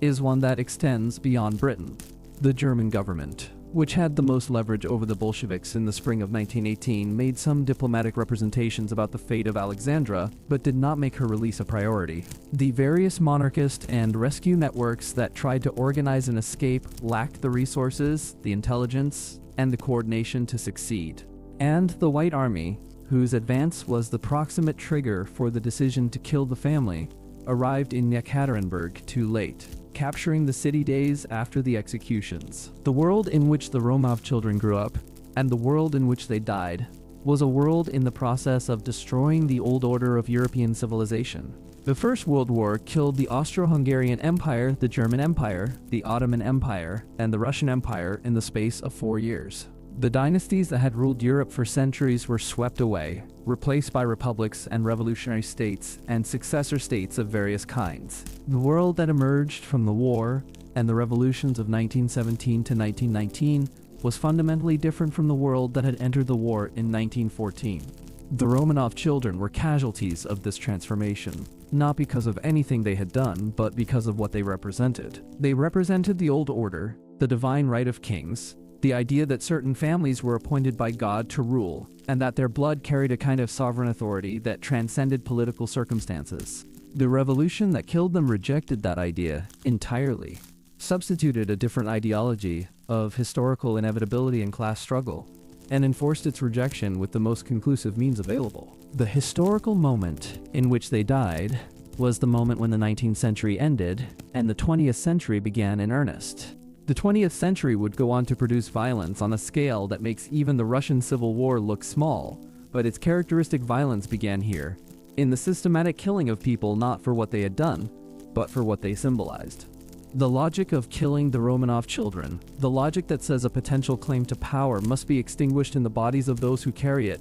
A: is one that extends beyond Britain. The German government, which had the most leverage over the Bolsheviks in the spring of 1918, made some diplomatic representations about the fate of Alexandra, but did not make her release a priority. The various monarchist and rescue networks that tried to organize an escape lacked the resources, the intelligence, and the coordination to succeed. And the White Army, whose advance was the proximate trigger for the decision to kill the family, arrived in Yekaterinburg too late, capturing the city days after the executions. The world in which the Romanov children grew up, and the world in which they died, was a world in the process of destroying the old order of European civilization. The First World War killed the Austro-Hungarian Empire, the German Empire, the Ottoman Empire, and the Russian Empire in the space of 4 years. The dynasties that had ruled Europe for centuries were swept away, replaced by republics and revolutionary states and successor states of various kinds. The world that emerged from the war and the revolutions of 1917 to 1919 was fundamentally different from the world that had entered the war in 1914. The Romanov children were casualties of this transformation, not because of anything they had done, but because of what they represented. They represented the old order, the divine right of kings, the idea that certain families were appointed by God to rule, and that their blood carried a kind of sovereign authority that transcended political circumstances. The revolution that killed them rejected that idea entirely, substituted a different ideology of historical inevitability and class struggle, and enforced its rejection with the most conclusive means available. The historical moment in which they died was the moment when the 19th century ended and the 20th century began in earnest. The 20th century would go on to produce violence on a scale that makes even the Russian Civil War look small, but its characteristic violence began here, in the systematic killing of people not for what they had done, but for what they symbolized. The logic of killing the Romanov children, the logic that says a potential claim to power must be extinguished in the bodies of those who carry it,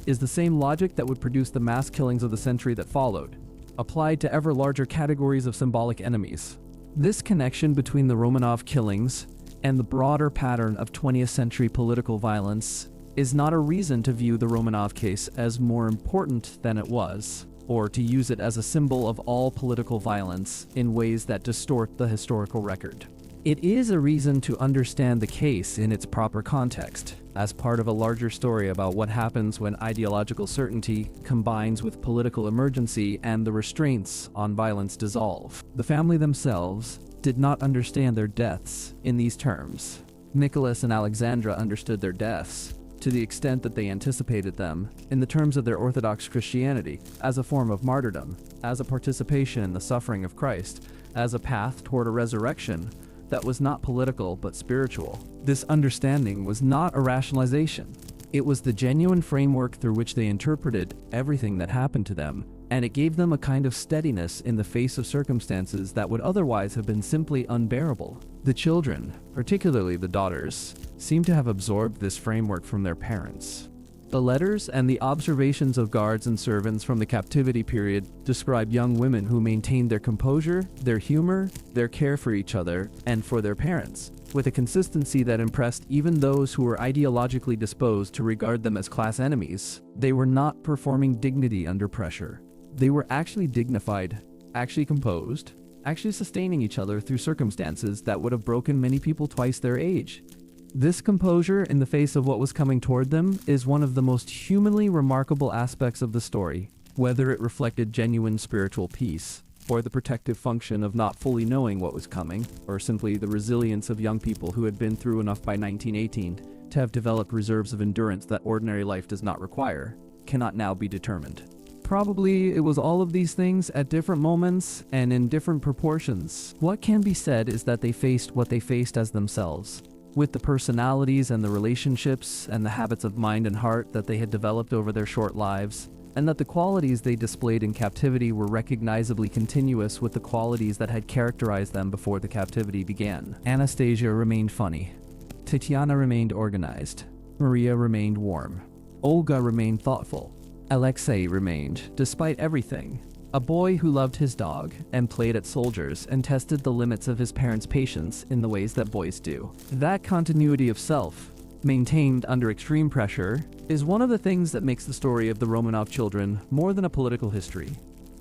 A: is the same logic that would produce the mass killings of the century that followed, applied to ever larger categories of symbolic enemies. This connection between the Romanov killings and the broader pattern of 20th century political violence is not a reason to view the Romanov case as more important than it was, or to use it as a symbol of all political violence in ways that distort the historical record. It is a reason to understand the case in its proper context, as part of a larger story about what happens when ideological certainty combines with political emergency and the restraints on violence dissolve. The family themselves did not understand their deaths in these terms. Nicholas and Alexandra understood their deaths, to the extent that they anticipated them, in the terms of their Orthodox Christianity, as a form of martyrdom, as a participation in the suffering of Christ, as a path toward a resurrection that was not political but spiritual. This understanding was not a rationalization. It was the genuine framework through which they interpreted everything that happened to them, and it gave them a kind of steadiness in the face of circumstances that would otherwise have been simply unbearable. The children, particularly the daughters, seem to have absorbed this framework from their parents. The letters and the observations of guards and servants from the captivity period describe young women who maintained their composure, their humor, their care for each other, and for their parents, with a consistency that impressed even those who were ideologically disposed to regard them as class enemies. They were not performing dignity under pressure. They were actually dignified, actually composed, actually sustaining each other through circumstances that would have broken many people twice their age. This composure in the face of what was coming toward them is one of the most humanly remarkable aspects of the story, whether it reflected genuine spiritual peace, or the protective function of not fully knowing what was coming, or simply the resilience of young people who had been through enough by 1918 to have developed reserves of endurance that ordinary life does not require, cannot now be determined. Probably it was all of these things at different moments and in different proportions. What can be said is that they faced what they faced as themselves, with the personalities and the relationships and the habits of mind and heart that they had developed over their short lives, and that the qualities they displayed in captivity were recognizably continuous with the qualities that had characterized them before the captivity began. Anastasia remained funny. Tatiana remained organized. Maria remained warm. Olga remained thoughtful. Alexei remained, despite everything, a boy who loved his dog and played at soldiers and tested the limits of his parents' patience in the ways that boys do. That continuity of self, maintained under extreme pressure, is one of the things that makes the story of the Romanov children more than a political history.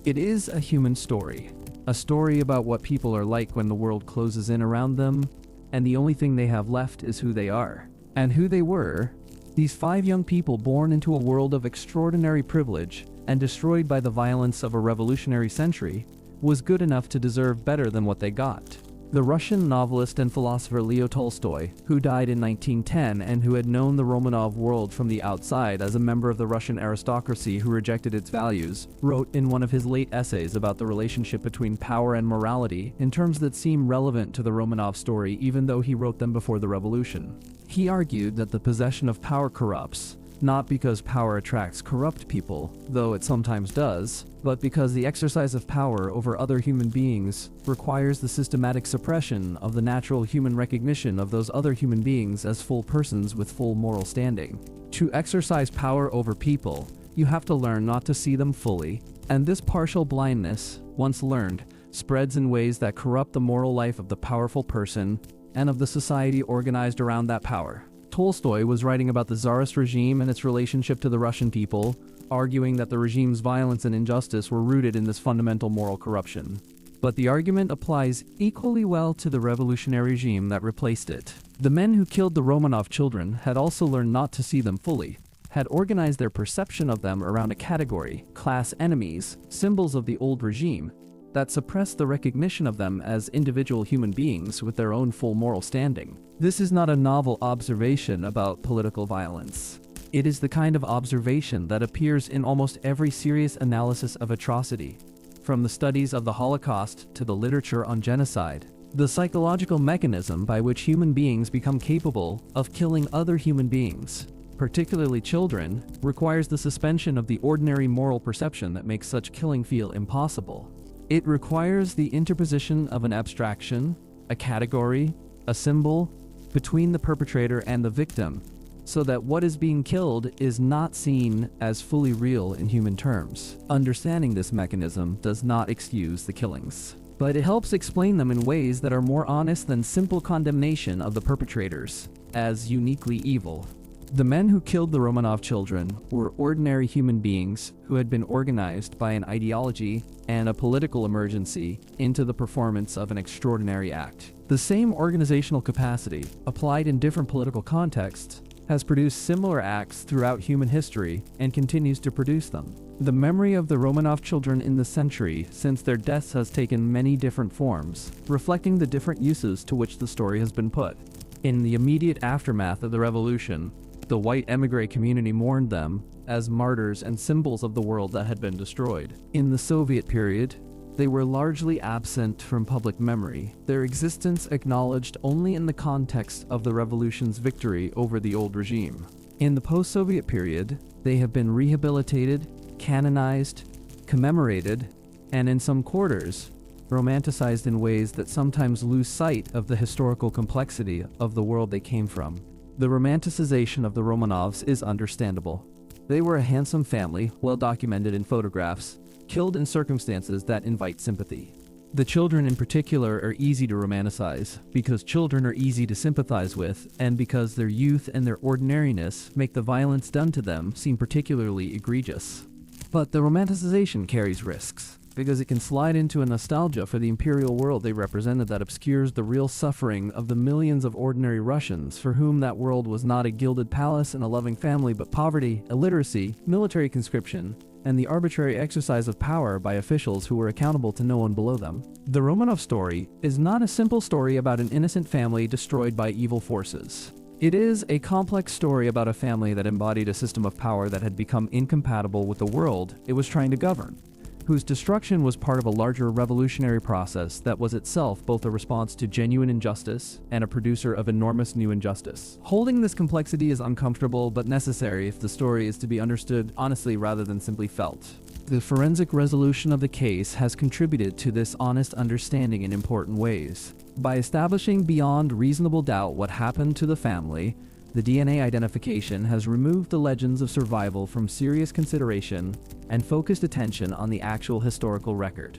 A: It is a human story, a story about what people are like when the world closes in around them, and the only thing they have left is who they are. And who they were, these 5 young people born into a world of extraordinary privilege and destroyed by the violence of a revolutionary century, was good enough to deserve better than what they got. The Russian novelist and philosopher Leo Tolstoy, who died in 1910 and who had known the Romanov world from the outside as a member of the Russian aristocracy who rejected its values, wrote in one of his late essays about the relationship between power and morality in terms that seem relevant to the Romanov story even though he wrote them before the revolution. He argued that the possession of power corrupts, not because power attracts corrupt people, though it sometimes does, but because the exercise of power over other human beings requires the systematic suppression of the natural human recognition of those other human beings as full persons with full moral standing. To exercise power over people, you have to learn not to see them fully, and this partial blindness, once learned, spreads in ways that corrupt the moral life of the powerful person and of the society organized around that power. Tolstoy was writing about the Tsarist regime and its relationship to the Russian people, arguing that the regime's violence and injustice were rooted in this fundamental moral corruption. But the argument applies equally well to the revolutionary regime that replaced it. The men who killed the Romanov children had also learned not to see them fully, had organized their perception of them around a category, class enemies, symbols of the old regime, that suppress the recognition of them as individual human beings with their own full moral standing. This is not a novel observation about political violence. It is the kind of observation that appears in almost every serious analysis of atrocity, from the studies of the Holocaust to the literature on genocide. The psychological mechanism by which human beings become capable of killing other human beings, particularly children, requires the suspension of the ordinary moral perception that makes such killing feel impossible. It requires the interposition of an abstraction, a category, a symbol, between the perpetrator and the victim, so that what is being killed is not seen as fully real in human terms. Understanding this mechanism does not excuse the killings, but it helps explain them in ways that are more honest than simple condemnation of the perpetrators as uniquely evil. The men who killed the Romanov children were ordinary human beings who had been organized by an ideology and a political emergency into the performance of an extraordinary act. The same organizational capacity, applied in different political contexts, has produced similar acts throughout human history and continues to produce them. The memory of the Romanov children in the century since their deaths has taken many different forms, reflecting the different uses to which the story has been put. In the immediate aftermath of the revolution, the white émigré community mourned them as martyrs and symbols of the world that had been destroyed. In the Soviet period, they were largely absent from public memory, their existence acknowledged only in the context of the revolution's victory over the old regime. In the post-Soviet period, they have been rehabilitated, canonized, commemorated, and in some quarters, romanticized in ways that sometimes lose sight of the historical complexity of the world they came from. The romanticization of the Romanovs is understandable. They were a handsome family, well documented in photographs, killed in circumstances that invite sympathy. The children in particular are easy to romanticize, because children are easy to sympathize with, and because their youth and their ordinariness make the violence done to them seem particularly egregious. But the romanticization carries risks, because it can slide into a nostalgia for the imperial world they represented that obscures the real suffering of the millions of ordinary Russians for whom that world was not a gilded palace and a loving family, but poverty, illiteracy, military conscription, and the arbitrary exercise of power by officials who were accountable to no one below them. The Romanov story is not a simple story about an innocent family destroyed by evil forces. It is a complex story about a family that embodied a system of power that had become incompatible with the world it was trying to govern, whose destruction was part of a larger revolutionary process that was itself both a response to genuine injustice and a producer of enormous new injustice. Holding this complexity is uncomfortable but necessary if the story is to be understood honestly rather than simply felt. The forensic resolution of the case has contributed to this honest understanding in important ways. By establishing beyond reasonable doubt what happened to the family, the DNA identification has removed the legends of survival from serious consideration and focused attention on the actual historical record.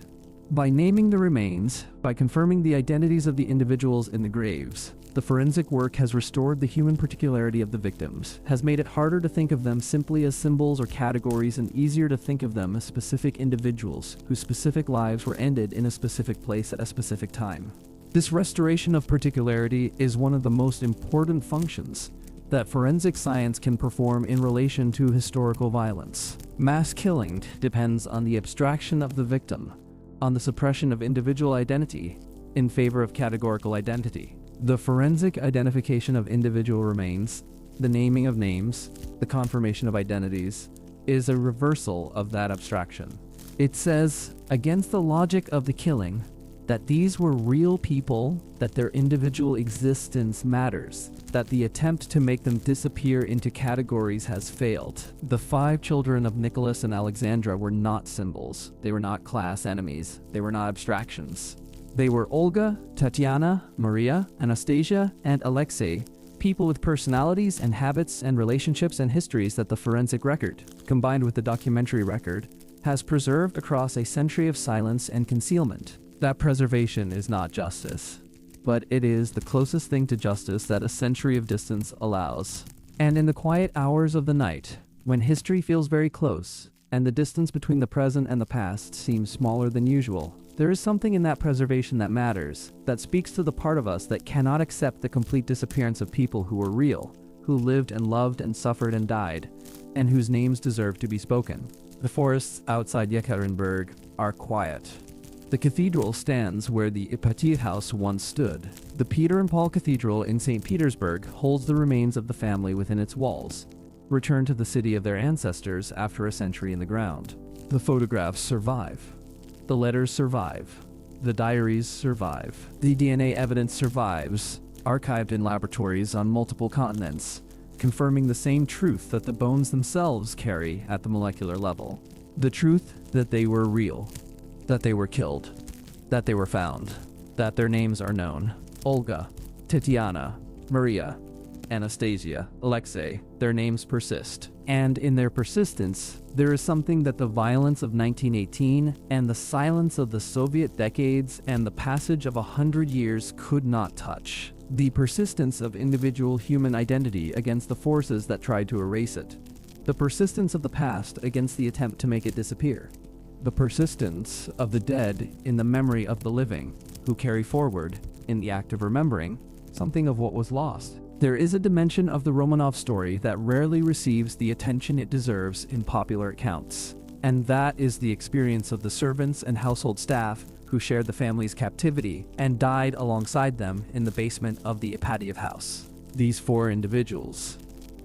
A: By naming the remains, by confirming the identities of the individuals in the graves, the forensic work has restored the human particularity of the victims, has made it harder to think of them simply as symbols or categories and easier to think of them as specific individuals whose specific lives were ended in a specific place at a specific time. This restoration of particularity is one of the most important functions that forensic science can perform in relation to historical violence. Mass killing depends on the abstraction of the victim, on the suppression of individual identity in favor of categorical identity. The forensic identification of individual remains, the naming of names, the confirmation of identities, is a reversal of that abstraction. It says, against the logic of the killing, that these were real people, that their individual existence matters, that the attempt to make them disappear into categories has failed. The 5 children of Nicholas and Alexandra were not symbols. They were not class enemies. They were not abstractions. They were Olga, Tatiana, Maria, Anastasia, and Alexei, people with personalities and habits and relationships and histories that the forensic record, combined with the documentary record, has preserved across a century of silence and concealment. That preservation is not justice, but it is the closest thing to justice that a century of distance allows. And in the quiet hours of the night, when history feels very close, and the distance between the present and the past seems smaller than usual, there is something in that preservation that matters, that speaks to the part of us that cannot accept the complete disappearance of people who were real, who lived and loved and suffered and died, and whose names deserve to be spoken. The forests outside Yekaterinburg are quiet. The cathedral stands where the Ipatiev house once stood. The Peter and Paul Cathedral in St. Petersburg holds the remains of the family within its walls, returned to the city of their ancestors after a century in the ground. The photographs survive. The letters survive. The diaries survive. The DNA evidence survives, archived in laboratories on multiple continents, confirming the same truth that the bones themselves carry at the molecular level. The truth that they were real, that they were killed, that they were found, that their names are known. Olga, Tatiana, Maria, Anastasia, Alexei, their names persist. And in their persistence, there is something that the violence of 1918 and the silence of the Soviet decades and the passage of 100 years could not touch. The persistence of individual human identity against the forces that tried to erase it. The persistence of the past against the attempt to make it disappear. The persistence of the dead in the memory of the living, who carry forward, in the act of remembering, something of what was lost. There is a dimension of the Romanov story that rarely receives the attention it deserves in popular accounts, and that is the experience of the servants and household staff who shared the family's captivity and died alongside them in the basement of the Ipatiev house. These 4 individuals: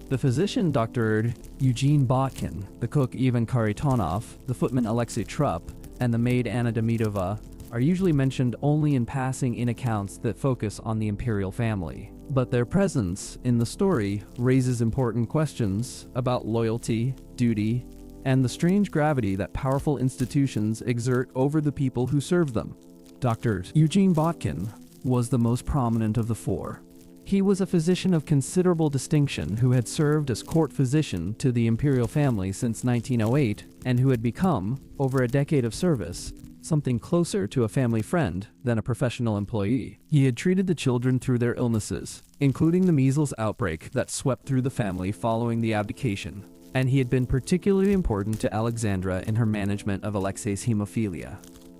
A: the physician Dr. Eugene Botkin, the cook Ivan Kharitonov, the footman Alexei Trupp, and the maid Anna Demidova are usually mentioned only in passing in accounts that focus on the imperial family. But their presence in the story raises important questions about loyalty, duty, and the strange gravity that powerful institutions exert over the people who serve them. Dr. Eugene Botkin was the most prominent of the 4. He was a physician of considerable distinction who had served as court physician to the imperial family since 1908 and who had become, over a decade of service, something closer to a family friend than a professional employee. He had treated the children through their illnesses, including the measles outbreak that swept through the family following the abdication, and he had been particularly important to Alexandra in her management of Alexei's hemophilia.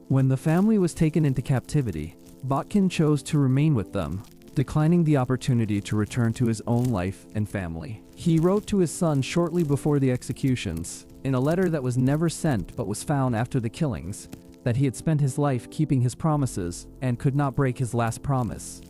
A: When the family was taken into captivity, Botkin chose to remain with them, declining the opportunity to return to his own life and family. He wrote to his son shortly before the executions, in a letter that was never sent but was found after the killings, that he had spent his life keeping his promises and could not break his last promise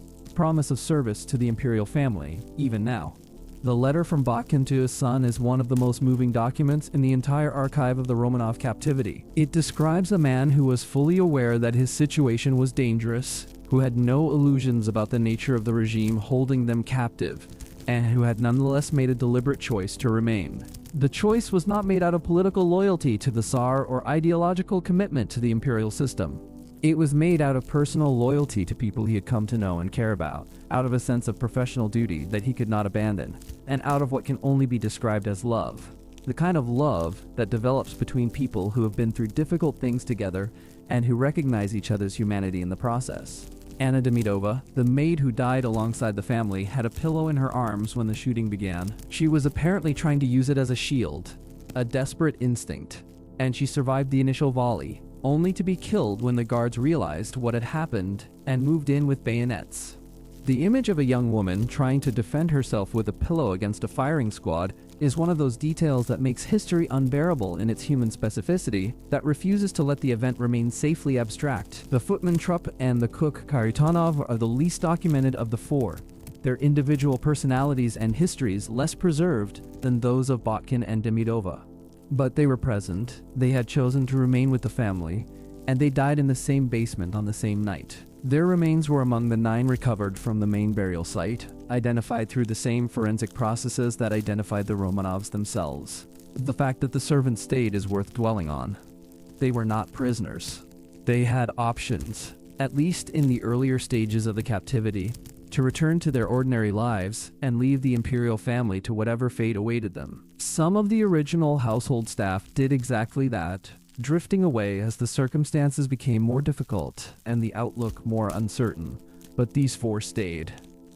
A: of service to the imperial family, even now. The letter from Botkin to his son is one of the most moving documents in the entire archive of the Romanov captivity. It describes a man who was fully aware that his situation was dangerous, who had no illusions about the nature of the regime holding them captive, and who had nonetheless made a deliberate choice to remain. The choice was not made out of political loyalty to the Tsar or ideological commitment to the imperial system. It was made out of personal loyalty to people he had come to know and care about, out of a sense of professional duty that he could not abandon, and out of what can only be described as love. The kind of love that develops between people who have been through difficult things together and who recognize each other's humanity in the process. Anna Demidova, the maid who died alongside the family, had a pillow in her arms when the shooting began. She was apparently trying to use it as a shield, a desperate instinct, and she survived the initial volley, only to be killed when the guards realized what had happened and moved in with bayonets. The image of a young woman trying to defend herself with a pillow against a firing squad is one of those details that makes history unbearable in its human specificity, that refuses to let the event remain safely abstract. The footman Trupp and the cook Kharitonov are the least documented of the 4, their individual personalities and histories less preserved than those of Botkin and Demidova. But they were present, they had chosen to remain with the family, and they died in the same basement on the same night. Their remains were among the 9 recovered from the main burial site, identified through the same forensic processes that identified the Romanovs themselves. The fact that the servants stayed is worth dwelling on. They were not prisoners. They had options, at least in the earlier stages of the captivity, to return to their ordinary lives and leave the imperial family to whatever fate awaited them. Some of the original household staff did exactly that, drifting away as the circumstances became more difficult and the outlook more uncertain. But these 4 stayed.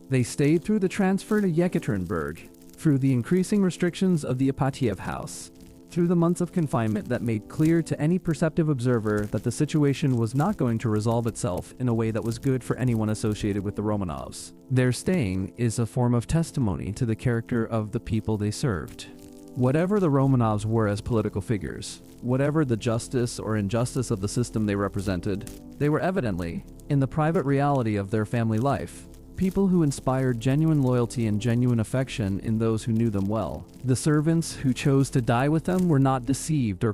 A: They stayed through the transfer to Yekaterinburg, through the increasing restrictions of the Ipatiev house, through the months of confinement that made clear to any perceptive observer that the situation was not going to resolve itself in a way that was good for anyone associated with the Romanovs. Their staying is a form of testimony to the character of the people they served. Whatever the Romanovs were as political figures, whatever the justice or injustice of the system they represented, they were evidently, in the private reality of their family life, people who inspired genuine loyalty and genuine affection in those who knew them well. The servants who chose to die with them were not deceived or